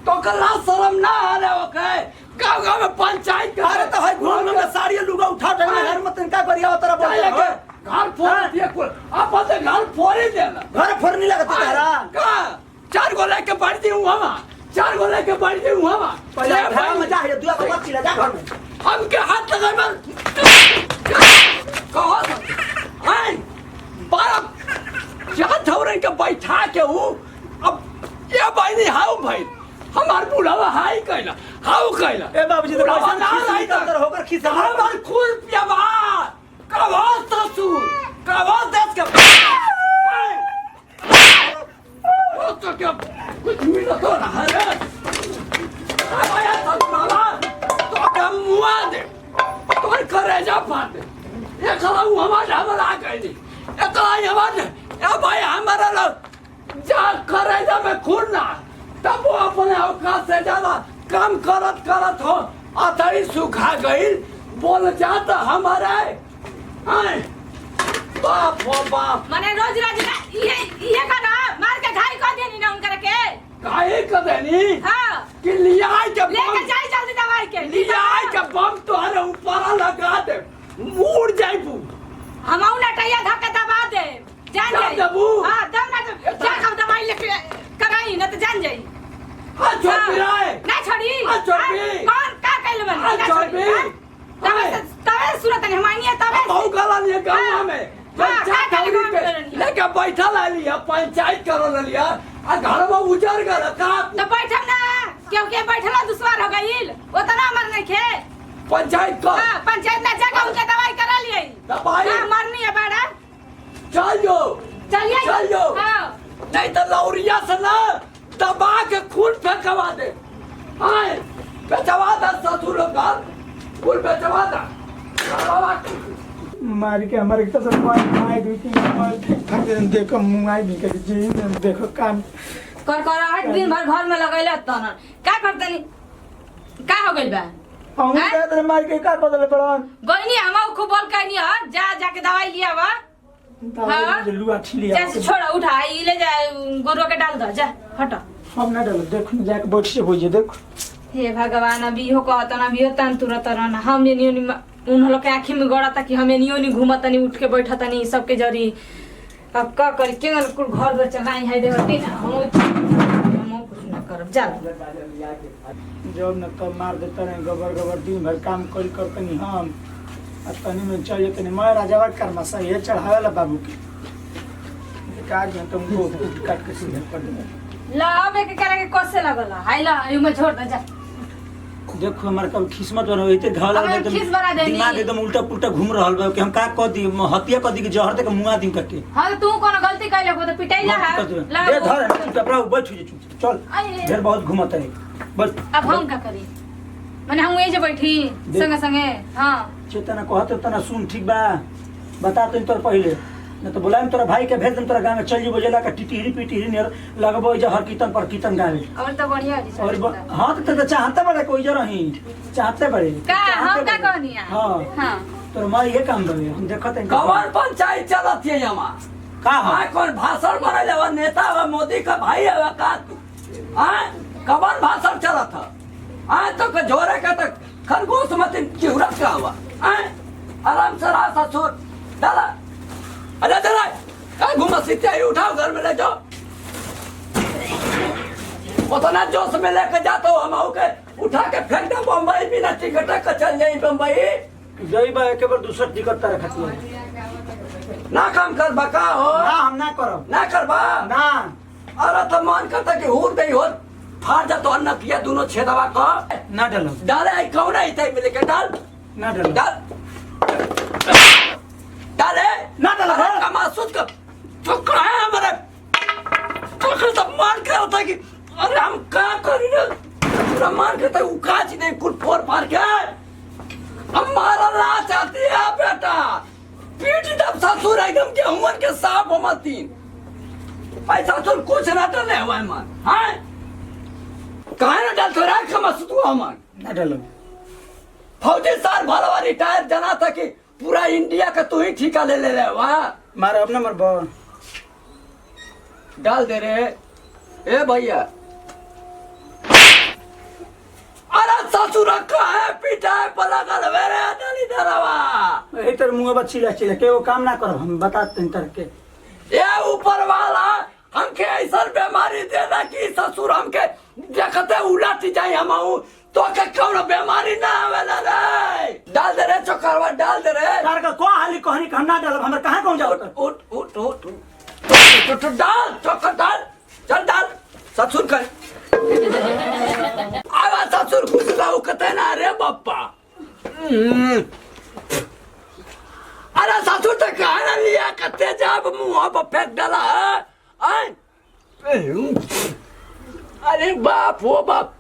तो कला शर्म ना आले ओके गांव में पंचायत अरे तो है घूम में साड़ी लुगा उठा दे घर में तनका करिया तरह बोले घर फोड़ दिया कुल आप तो घर फोड़ ही देना घर फोड़ने लगा तारा का चार गो लेके बैठ दी हूं हम चार गो लेके बैठ दी हूं हम पहले घर में जा है दुआ को मत चिल्ला जा घर में हम के हाथ लगा मैं कहो हां बारह क्या थोड़े के बैठा के हूं अब ये भाई नहीं हाउ भाई हमार बुढ़ावा हाई कहला हाउ कहला ए बाबूजी तो पैसा ना लाई अंदर होकर खिसा हमार खून पियावा कहो ससुर कहो देश के वो तो क्या कुछ मिला तो ना है आया तो मामा तो क्या मुआ दे तो करेजा फाटे ये खला हमारा आ गई ये कला हमारा ए भाई हमारा लोग जा करेजा में खून ना तब वो अपने औकात से ज्यादा काम करत हो अतरी सुखा गई बोल जाता हमारा आए बाप हो बाप मने रोज रोज ये करा मार के घाई कर देनी ना उनकर के काहे कर देनी हां कि लियाई के लेके जाई जल्दी दवाई के लियाई के बम तोहरे ऊपर लगा दे मुड़ जाइबू हमौ लटैया धक्का दबा दे जान जाई हां दम ना जा हम दवाई लेके कराई ना तो जान जाई हां छोड़ बिराए ना छोड़ी हां छोड़ बी कौन का कहले बन हां छोड़ बी तबे सूरत ने हमानी है तबे बहु गला लिए गांव में लेके बैठा ला लिया पंचायत करो लिया आ घर में उजर गल का तो बैठम ना क्योंकि बैठला दुश्वार हो गईल उतना मर नहीं खे पंचायत का हां पंचायत ना जाके उनके दवाई करा लिए दवाई हां मरनी है बड़ा चल जो हां नहीं तो लौरिया से ना दबा के खून फेंकवा दे हां बेचवा दा ससुर का खून बेचवा दा मार के हमारे तो सब मार दो तीन मार के देखो मुंगाई भी कर जी देखो कान कर 8 दिन भर घर में लगैले तन का करतनी का हो गइल बा हम कहते मार के का बदले पड़न गइनी हम खूब बोल कहनी ह जा जाके दवाई लिया बा हां लुआ छिलिया जैसे छोड़ा उठा ई ले जा गोरो के डाल दो जा हट हम ना डाल देखो जाके बैठ से हो जे देखो हे भगवान अभी हो कहत ना भी तन तुरत रहना हम नियोनी उन लोग के आँखी में गड़ा था कि हमें नियोनी घूमत नहीं उठ के बैठा था नहीं सबके जरी अब का कर के कुल घर घर चलाई है देहती ना हम कुछ ना करब जा जब न तब मार देता रहे गबर दिन भर काम कर तनी हम तनी में चल तनी मैं राजावा कर्मसा ये चढ़ावे ला बाबू के काज में तुमको काट के सीधे कर दे ला अब एक करे के कोसे लगला हाय ला यू में छोड़ दे जा देखो हमार कब किस्मत बन होई ते घाला अगर खिस बना देनी। दिमाग एकदम उल्टा पुल्टा घूम रहल बा कि हम का क दी हत्या क दी कि जहर दे के मुआ दी करके हां तू कोनो गलती कैले हो तो पिटाई ला ला दे धर चुपचाप रहो बैठ जा चुप चल ढेर बहुत घुमत है बस अब हम का करी माने हम एजे बैठी संगे संगे हां चेतना कहत तना सुन ठीक बा बता तो तोर पहले न तो बुलाएम तोरा भाई के भेज देम तोरा गांव में चल जेबो जेला का टिटिहरी पिटिहरी नियर लगबो जहर कीर्तन पर कीर्तन गावे और तो बढ़िया जी और हां तो चाहते बड़े कोई जरा ही चाहते बड़े का हम का कहनिया हां हां तोर मां ये काम बवे हम देखत हैं कौन पंचायत चलत है यहाँ का हां कौन भाषण बनल है नेता है मोदी का भाई है का तू हां कौन भाषण चलत है हां तो के झोरे का तक खरगोश मत चिहुरा का हुआ हां आराम से रहा ससुर डाला अरे चला का घुमा सीते ही उठाओ घर में ले जाओ उतना जोश में लेके जाता हूँ हम के उठा के फेंक दो बम्बई बिना टिकट का चल जाई बम्बई जई बा एक बार दूसरा टिकट तारे खातिर ना काम कर बका हो ना हम ना करब ना करबा ना अरे तो मन करता कि हुर दई हो फाड़ जा तो अन्न पिया दोनों छेदवा का ना डालब डाले आई कौन आई तई मिले के डाल ना डालब डाल डाले ना डालब कमासुत का तो कहा हमारे तो सब मान के होता कि अरे हम क्या करी ना पूरा मान के तो उकाच नहीं कुल फोर फाड़ के हमारा ला चाहती है बेटा पीठ दब ससुर एकदम गेहूं के साफ हो मतीन पैसा तो कुछ ना डले हुआ है मन हाँ कहा ना डल तो राख मस्त हुआ मन ना डालब फौजी साल भरवा रिटायर जना था कि पूरा इंडिया का तू ही ठिका ले ले वहाँ मार अपना मर बा डाल दे रे ए भैया अरे ससुर का है पीटा है पलगल वेरे डाली धरवा एही तर मुंह बच्ची चिला के वो काम ना करब हम बताते हैं तर के ये ऊपर वाला हमके ऐसा बीमारी देना कि ससुर हमके देखते उलट जाए हम तो के कौन बीमारी ना आवेला रे डाल दे रे चोकरवा डाल दे रे तार का को हाली कहनी कि हम ना डालब हमर कहां कौन जाओ उठ उठ उठ उठ डाल चोकर डाल चल डाल ससुर कर आवा ससुर खुश लाओ कते ना रे बाप्पा अरे ससुर तो कहना लिया कते जाब मुंह पर फेंक डाला है अरे बाप हो बाप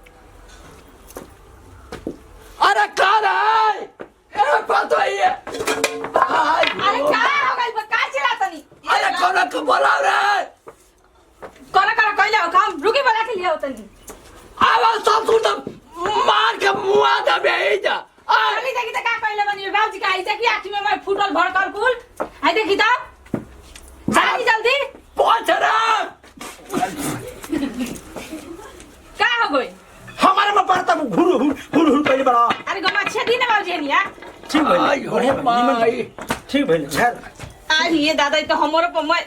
अरे कहाँ है ए पतो ये अरे का हो गइल का चिल्लातनी अरे कौन को बोला रे कोना कहले हो काम रुकी बोला के लिए होतनी आवाज ससुर तो मार के मुआ दबे बाबूजी का ऐसे की आँखी में मैं फूटल भड़कल कुल आई देखी तो जानी जल्दी पहुंच रहा का हो गई हमारे में पड़ता घुर घुर घुर घुर पहले बड़ा अरे गमा अच्छे दिन है बाबूजी निया ठीक भइल आई हो बढ़िया भइल, निमन माई भइल। ठीक भइल छाड़ आज ये दादा तो हमरो पर मैं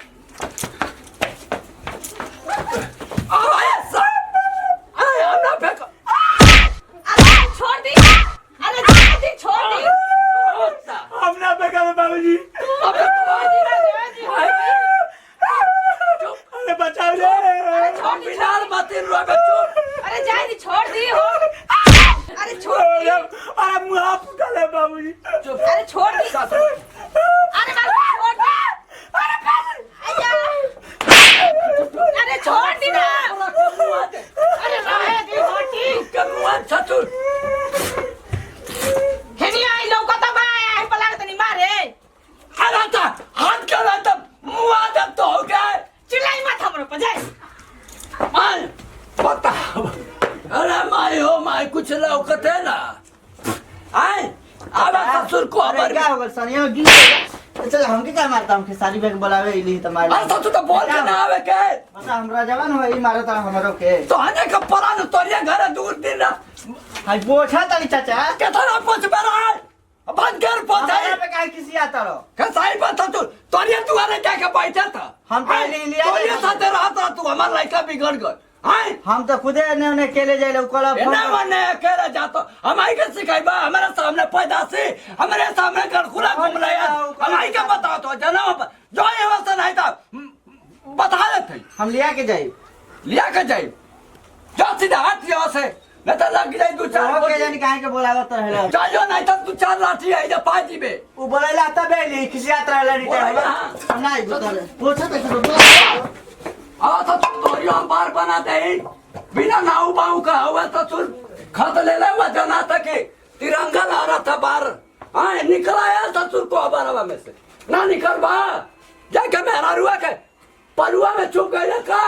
आए सब आए ना फेंक अरे छोड़ दी अरे जल्दी छोड़ दी हम ना बेका बाबूजी अबे अरे बचाओ रे हम बिलाल मत रुआ बच्चों अरे जाए दी छोड़ दी हो अरे छोड़ दी अरे मुंह फुटा ले बाबूजी अरे छोड़ दी अरे बाबू छोड़ दी अरे आजा अरे छोड़ दी ना अरे रहे दी होटी कनुआ छतुर हेनी आई लौका तो आया है पलाग तनी मारे अरे ता हाथ कर तो मुआ दब तो हो गया चिल्लाई मत हमरो पर जाए माय बता अरे माय हो माय कुछ लौकत है ना आए अब ससुर को अरे क्या अबर होगा सनिया गिर गया चल हमके क्या मारता हूँ खेसारी बैग बोलावे इली तो मार अरे ससुर तो बोल के ना आवे के बता हमरा जवान हो ई मारता हमरो के तो आने का परान तोरिया घर दूर दिन ना हाय पोछा तनी चाचा केतना पोछ बेरा बंद कर हमरा पोछे पे काहे किसी आता रो कसाई बता तू तोरिया दुआरे क्या के बैठा था हम पहले लिया तोरिया गए। साथे रहा था तू हमार लड़का बिगड़ गए आए हम तो खुदे ने केले जाइले कोला फोन ना मने अकेला जातो हमारी के सिखाइबा हमारे सामने पैदा से हमारे सामने कर खुला घूम रहा है हमारी का बताओ तो जनाब जो ये वैसा नहीं था बता देते हम लिया के जाई लिया के जाए जो सीधा हाथ यहाँ से नहीं तो लग जाए दो चार हो के गोली। जानी काहे के बोलावत रहला चलो नहीं तो दो चार लाठी है जब पाजी में उ बोलेला तबे ली किसी आता रहला नहीं बोलेला, तो हाँ। हम नहीं बता पोछा तो हाँ तो तोरियो हम बार बनाते हैं बिना नाऊ बाऊ का हुआ तो सुन खत ले ले हुआ जना तक तिरंगा ला रहा था बाहर हाँ निकला है ससुर को अबारवा में से ना निकल बा जाके मेहरा रुआ के परुआ में चुप गए का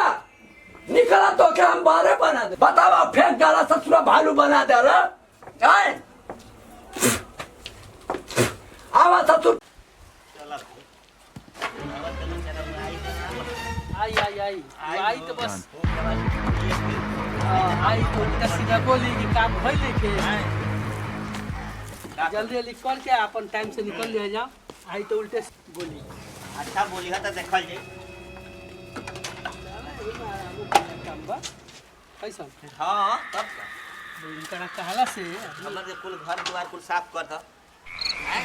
निकला तो क्या हम बारे बना दे बतावा फेंक डाला ससुरा भालू बना दे रहा आए आवा ससुर आई आई आई आई तो बस आई तो उल्टा सीधा बोली कि काम भइले के जल्दी जल्दी करके अपन टाइम से निकल ले जा आई तो उल्टे बोली अच्छा बोली है तो देखल जाई काम बा कैसा हां तब इनका कहला से हमर के कुल घर द्वार कुल साफ कर था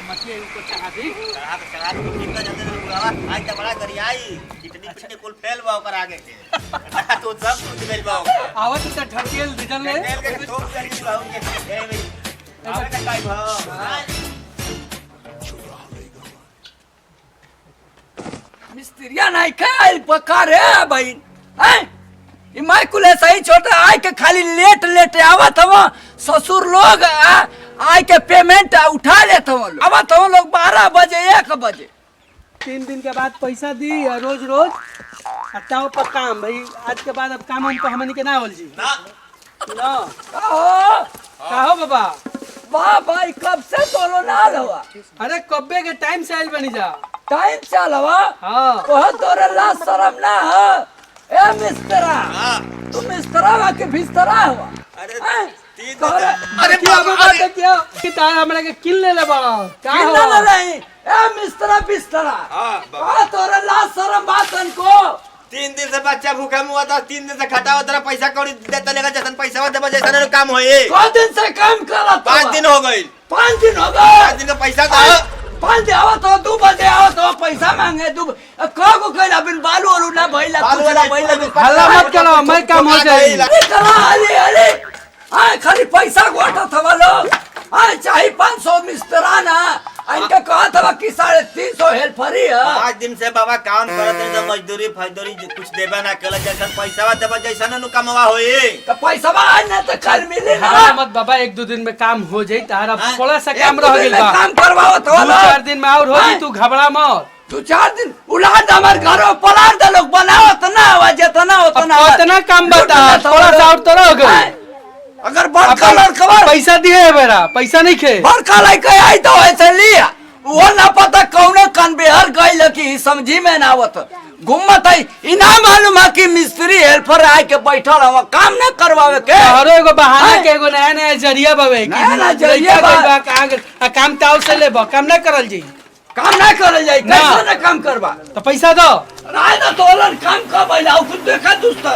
मछली को चाहा दी चढ़ा के कितना जल्दी बुलावा आज तो बड़ा करी आई कितनी पिछले कुल फेल बा ओकर आगे के तो सब कुछ गइल बा आवत त ढकेल दिजन ले फेल के ठोक करी बा उनके ए भाई आवे का टाइम हां मिस्त्रिया नहीं खाई पका रे भाई हैं ये मैं कुले सही छोटा आए के खाली लेट लेट आवत हवा ससुर लोग आए के पेमेंट उठा लेते हो आवत हो लोग 12 बजे 1 बजे 3 दिन के बाद पैसा दी रोज रोज हटाओ पर काम भाई आज के बाद अब काम हम तो हमनी के ना होल जी ना ना कहो कहो बाबा वाह भाई कब से बोलो ना हवा अरे कब्बे के टाइम से आइल बनी जा टाइम चल हवा हां वह तोरे ला शर्म ना है ए मिस्त्रा तू मिस्त्रा वा के बिस्तरा हुआ अरे अरे बाबा देखियो कि तार हमरा के किल ले बड़ा का हो कितना नहीं ए मिस्त्रा बिस्तरा हां तोरे ला शर्म बातन को 3 दिन से बच्चा भूखा मुआ था 3 दिन से खटावा तेरा पैसा कौड़ी देता लेगा जैसन पैसा देबा जैसन काम होए को दिन से काम करत 5 दिन हो गइल 5 दिन हो गए 5 दिन का पैसा दो 5 दिन आवत हो 2 बजे आवत हो पैसा मांगे 2 को कहला बिन बालू और ना भइला बालू कुछ ना वाला भइला हल्ला मत करो मैं काम हो जाए निकला अरे अरे आए खाली पैसा गोटा था लोग आए चाहे 500 मिस्त्रा ना इनका कहा था कि 350 हेल्परी है 5 दिन से बाबा काम करत है तो मजदूरी फजदूरी कुछ देबा ना कल जैसन पैसा देबा जैसन नु कमवा होए तो पैसा आज ना तो कल मिले ना हल्ला मत बाबा 1-2 दिन में काम हो जाई तारा थोड़ा सा काम रह गेल बा काम करवाओ तो 2-4 दिन में और हो जी तू घबरा मत 2-4 दिन उलाद हमार घरों पलार दे लोग बनाओ तो ना आवाज जितना होता ना इतना काम बता थोड़ा सा और तो रह गई अगर बड़का लड़का पैसा दिए है बेरा पैसा नहीं खे बड़का लड़का आई तो ऐसे लिया वो ना पता कौने कन बेहर गई कि समझी में ना आवत घूमत है इना मालूम है कि मिस्त्री हेल्पर आए के बैठल हवा काम न करवावे के हरो एगो बहाना के एगो नया नया जरिया बावे कि नया जरिया बा काम ताव से लेबो काम ना करल जी काम ना करल जाई कैसे ना काम करवा तो पैसा दो राय ना तोलन काम का बैला खुद देखा दोस्त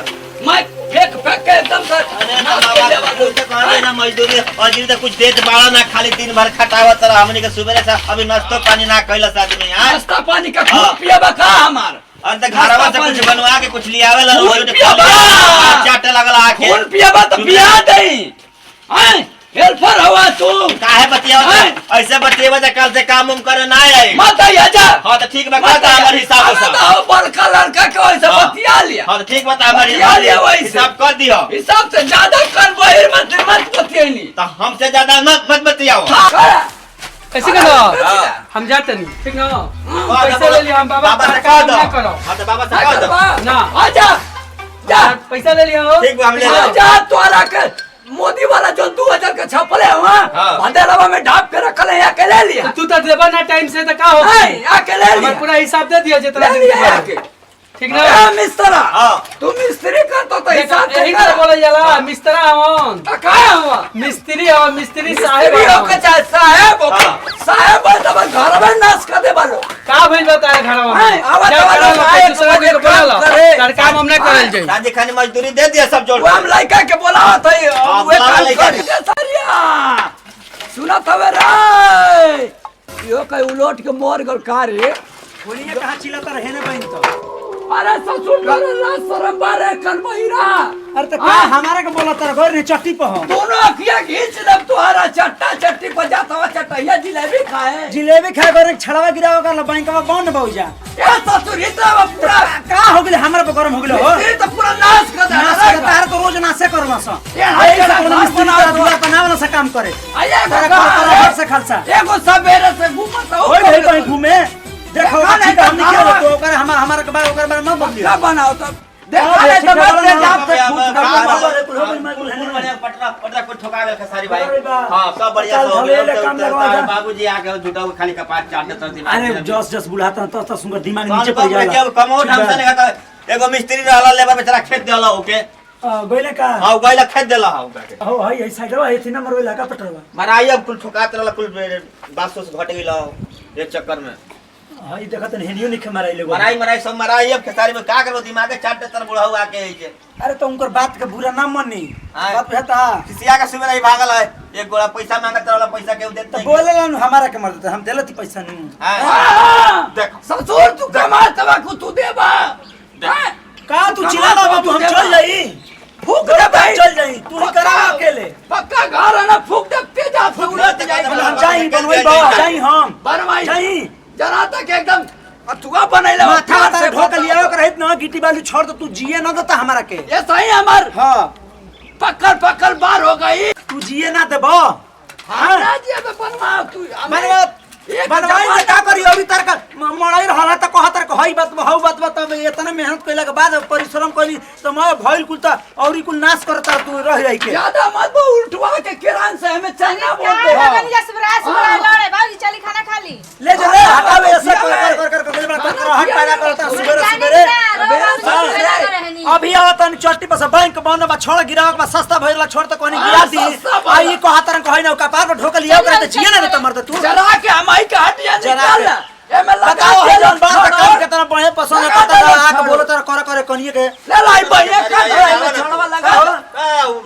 मैं फेंक फेंक के एकदम से अरे ना बाबा कुछ तो करे ना मजदूरी अजीब तो कुछ देत बाड़ा ना खाली दिन भर खटावत रह हमनी के सुबह से अभी नाश्ता पानी ना कइलस आदमी हां नाश्ता पानी का खूब पियाबा का हमार और त घरवा से कुछ बनवा के कुछ लियावे ला खून पियाबा चाटे लगल आके खून पियाबा तो पिया दई हैं हेल्पर हवा तू काहे बतियाव ऐसे बतियाव जे कल से काम करे ना आई मत आइया जा हां तो ठीक बता हमर हिसाब से बताओ बड़का लड़का के वैसे बतिया लिया हां तो ठीक बता हमर बतिया लिया वैसे हिसाब कर दियो हिसाब से ज्यादा कर बहिर मत बतियानी तो हमसे ज्यादा मत बतियाओ ऐसे करो हम जाते नहीं ठीक ना पैसा ले लिया हम बाबा से काम कह दो ना करो हां तो बाबा से कह दो ना आजा जा पैसा ले लिया हो ठीक बा हम ले लो जा तोरा के मोदी वाला जो 2000 का छपले हुआ भदेलवा में ढाप के रखले है के ले लिया तू तो देबा ना टाइम से तो का हो आके ले लिया पूरा हिसाब दे दिया जितना ले दिन लिया के आके ठीक ना ए मिस्त्रा हां तू मिस्त्री कर तो हिसाब से यही तो बोला जाला मिस्त्रा हवन का हुआ मिस्त्री हवन मिस्त्री साहब मिस्त्री हो हवन। के चाहे साहब हो साहब तब घर में नाश कर दे बालो का भइल बताए घरवा में आवाज क्या आवाज करल आए दूसरा के बोला लो कर काम हम ना करल जाई राजे खानी मजदूरी दे दिया सब जोड़ वो हम लड़का के बोलावा था हाँ, वे बुलावा काम लड़का कर के। के सरिया सुना तवे रे यो कई उलोट के मोर गल कार्य खोलिए कहां चिल्लाता रहे ना बहन तो अरे ससुर घर ना शर्म बारे कर बहिरा अरे तो का हमारा के बोला तर घर ने चट्टी पे हम दोनों अखिया खींच दब तुम्हारा चट्टा चट्टी पर जाता हुआ चटैया जिलेबी खाए जिलेबी खाए घर छड़वा गिरावा कर बैंक में बंद बहुजा ये ससुर इतना पूरा का हो गेले हमरा पे गरम हो गेले हो ये तो पूरा नाश कर दे नाश करता है तो रोज नाशे करवा सा ये हाय का कोनो नाश मिस्त्री बनाओ का दूल्हा बनावला से काम करे आया तारा घर से खालसा एगो सवेरे से घूमत हो ओए भाई कहीं घूमे देखो ठीक हम नहीं खेलो तो ओकर हमारा के बारे ओकर बारे में बोल क्या बनाओ तब देखा ले तो मत ले जाप से खूब पटरा को ठोकावे के सारी भाई हां सब बढ़िया से हो गया बाबूजी आके झूठा खाली कपाट चाटते तरती अरे जस जस बुलाता तो सुंदर दिमाग नीचे पड़ जाला जब कमो ढंग से नहीं कहता एगो मिस्त्री रहला लेबर बेचारा खेत देला ओके गइले का हां गइला खेत देला हां ओके हो हई ऐ साइडवा है थी नंबर वाला का पटरवा मराई अब कुल ठुकात रहला कुल बासो से घट गेला एक चक्कर में हई देखत हेनियो नहीं माराई लेगो मराई सब मराई अब खेसारी में का करबो दिमागे चाटे तर बुढ़ाऊ आके है जे अरे तो उनकर बात के बुरा ना मानी हाँ। बात है ता किसिया का सुबह नहीं भागल है एक गोला पैसा मांगत रहला पैसा के देत तो नहीं बोले ला हमारा के मर देते हम देलती पैसा नहीं हां देखो ससुर तू कमा तब को तू देबा का तू चिल्ला बाबा तू हम चल जाई फूक दे भाई चल जाई तू ही करा अकेले पक्का घर है ना फूक दे तेजा फूक दे हम जाई बनवाई बाबा जाई हम बनवाई जाई जरा तक एकदम अथुआ बनैले माथा से ढोक लिया कर हित ना गिट्टी बालू छोड़ तो तू जिए ना देता हमारा के ये सही हमार हां पकड़ बार हो गई तू जिए ना देबो हां ना जी अब बनवा तू बनवा बनवाई से का करी अभी तर का मड़ाई रहला त कहतर के हई बात हौ बात तब इतना मेहनत कइला के बाद परिश्रम कइली तो मैं भइल कुल त औरी कुल नाश करता तू रह रही के ज्यादा मत वो उल्टवा के किरान से हमें चना बोलते का हैं लगन जस बरास बड़ा लड़े बाबूजी चली खाना खा ली ले जा रे हटावे ऐसे कर हट पैदा करता सुबेरे अभी आवतन चट्टी पर से बैंक बंद बा छोड़ गिराव बा सस्ता भइला छोड़ त कोनी गिरा दी आई कहतर कहै ना कपार पर ढोक लिया करे त जिए ना त मरत तू जरा के हमाई का हटिया जरा निकाल ए मैं लगा बताओ के जन बात का काम के तरह बढ़े पसंद है पता आके बोलो तर करे कनिए के ले लाई बढ़िया का छोड़वा लगा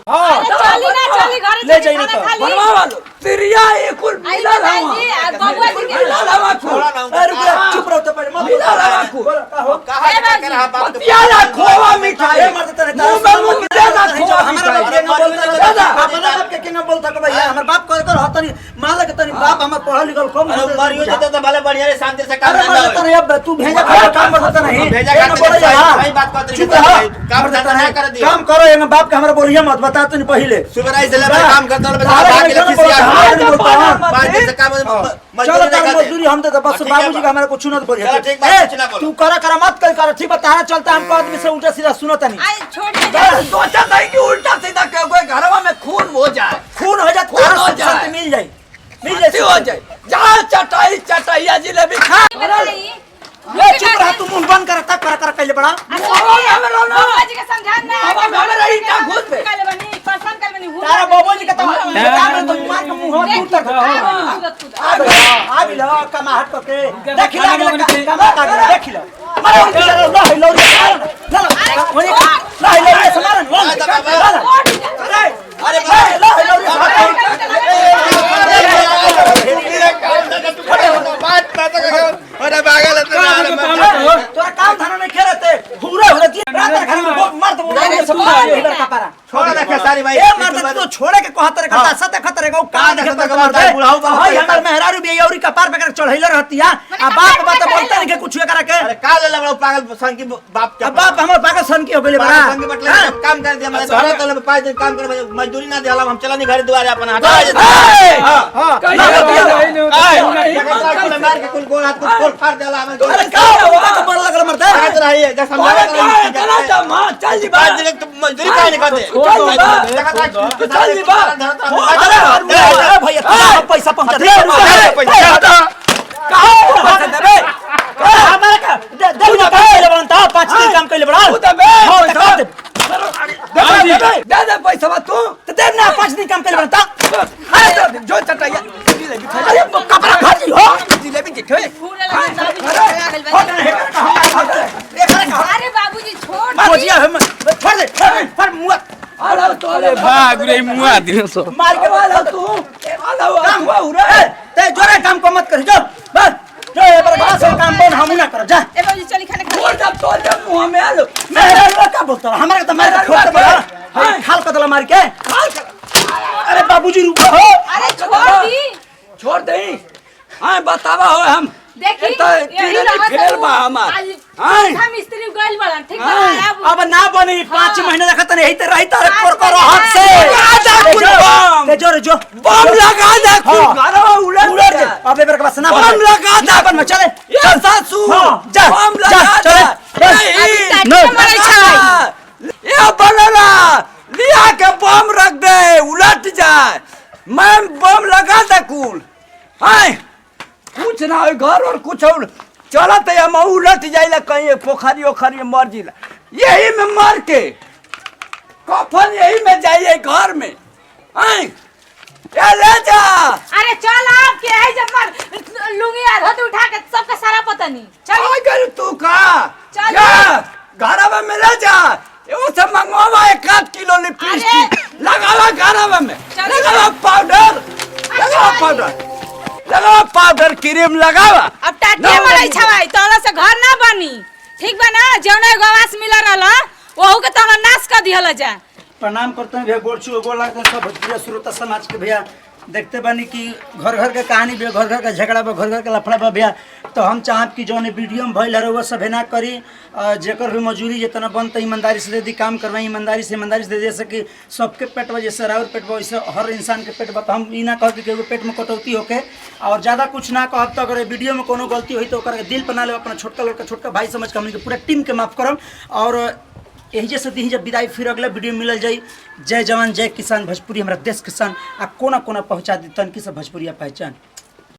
हां चली ना चली घर ले चली जाइए खाना तो। खा ली बनवा वालो तिरिया ये कुल आई मिला तो भाई जी आ बबुआ जी के मिला लवा को अरे चुप रहो त पहले मिला लवा को ए बाबूजी बतिया ला खोवा मिठाई ए मर्द तने मुंह में मुंह दे ना खोवा हमारा मिठाई बाप के ना बोलता दादा अपना बाप के ना बोलता के भैया हमर बाप करे कर हतनी मान ले के तनी बाप हमर पढ़ल लिखल कम अरे मरियो जते तो भले बढ़िया रे शांति से काम अरे धंधा मत होई। नहीं अब तू भेजा कर काम करता नहीं भेजा ये कर बोले सही बात कर रही है। काम धंधा ना कर दियो। काम करो ये बाप के हमरा बोलिए मत बता तनी पहले सुबह से लेकर काम करता हूं बता भाग के रखी सिया पांच दिन से काम चलो कर मजदूरी हम तो बस बाबूजी का हमरा कुछ न बोलिए चलो ठीक बात कुछ ना बोलो। तू करा मत कर ठीक बता चलता हमको आदमी से उल्टा सीधा सुनो तनी आई छोड़ दे सोचा नहीं कि उल्टा सीधा कोई घरवा में खून हो जाए, खून हो जाए खून हो तारा जाए। से मिल जाए मस्ती हो जाए। जहाँ चटाई चटाइया जिलेबी खा बताई ए चुप रह तू मुंह बंद कर तब कर कहले बड़ा बाबूजी के समझाना अब हमारा ईटा घुस पे। कल बनी पसंद कल बनी तारा बाबूजी का तो बता तो मार के मुंह में उतर आ भी लो कमा हट के देख ला कमा का देख लो मारे ला लो ला ला समारन अरे ला लो अरे पागल तोरा काम थाना में खेलते पूरा हो रही रात घर में मार दो सब कपारा छोड़ रखे सारी भाई ए मारता तो छोड़े के कहतर का सत खतर का का देखत का मारता बुढ़ाऊ बाप भाई हमर मेहरारू भी औरी कपार पे कर चढ़ैले रहती है आ बाप बात बोलता नहीं के कुछ करा के अरे का ले बड़ा पागल सन की बाप के अब बाप हमर पागल सन की हो गेले बड़ा संगी बटले काम कर दिया मैंने घर तले में 5 दिन काम कर मजदूरी ना दिया हम चला नहीं घर द्वारे अपन हटा मार के कुल गोल हाथ को फोड़ फाड़ देला हमें अरे का होगा तो बड़ लगल मरता आज रही है जब समझा चल जी बात दिन तो मजदूरी काहे नहीं करते अरे भैया पैसा पहुंचा दे पैसा देबे हमारे का दे ना पहले बनता 5 दिन काम कइले बड़ा दे पैसा तू तो दे ना 5 दिन काम कइले बनता अरे जो चटाइया जिलेबी खा अरे कपड़ा खाती हो जिलेबी जिठे अरे बाबूजी छोड़ मोजिया हम छोड़ दे पर मुआ अरे तोरे भाग रे मुआ दिन सो मार के वाला तू काम हुआ उरे ते जोरे काम को मत कर जो बस जो ये पर बात से काम बन हम ना कर जा ए बाबूजी चली खाने खा छोड़ जब तो जब मुंह में आलो मेरे लोग का बोलता हमारे तो मार के छोड़ दे खाल कतला मार के अरे बाबूजी रुको हो अरे छोड़ दी छोड़ दे हां बतावा हो हम देखी यही रहत फेल बा हमार हां हम मिस्त्री गइल बड़न ठीक बा अब ना बनी 5 महीने देखत नहीं यही ते रही तारे कोर हाथ से ते जोरे जो बम लगा दे खूब घरवा उड़े दे अब एक बार बस ना बम लगा दे अपन में चले ये सासू जा बम लगा दे ये बनला लिया के बम रख दे उलट जाए मैं बम लगा दे कुल हाय कुछ ना हो घर और कुछ और चलत है हम उलट जाइला कहीं पोखरी ओखरी मर जिला यही में मर के कफन यही में जाइए घर में हाय ये ले जा अरे चल आप के है जब मर लुंगी आ धोती उठा के सबका सारा पता नहीं चल आई कर तू का चल। जा घरवा में ले जा वो सब मंगवावा 1 किलो लिपस्टिक लगावा घरवा में चल। लगावा पाउडर लगावा पाउडर क्रीम लगावा अब टाटिया मरई छवाई तोला से घर ना बनी ठीक बा ना जौने गवास मिला रहला ओहू के तोला नाश कर दिहल जा प्रणाम करते हैं भैया गोड़ छू गोड़ लगते हैं सब भोजपुरी श्रोता समाज के भैया देखते बानी कि घर घर के कहानी भी घर घर का झगड़ा बा घर घर के लफड़ा बा भैया तो हम चाहब कि जौन वीडियो में भइल रहे वो सब ना करी जेकर भी मजूरी जितना बनता ईमानदारी से यदि काम करवाई ईमानदारी से दे जैसे कि सबके पेट बा जैसे राउर पेट बा वैसे हर इंसान के पेट बा तो हम ई ना कहब कि एगो पेट में कटौती होके और ज़्यादा कुछ ना कहब तो अगर वीडियो में कोनो गलती हुई तो ओकर दिल पर ना ले अपना छोटका लड़का छोटका भाई समझ के हमनी के पूरा टीम के माफ करम और यही जैसे दी जब विदाई फिर अगला वीडियो मिलल जाई जय जवान जय किसान भोजपुरी हमारा देश किसान आ कोना कोना पहुँचा दी तनकी से भोजपुरिया पहचान।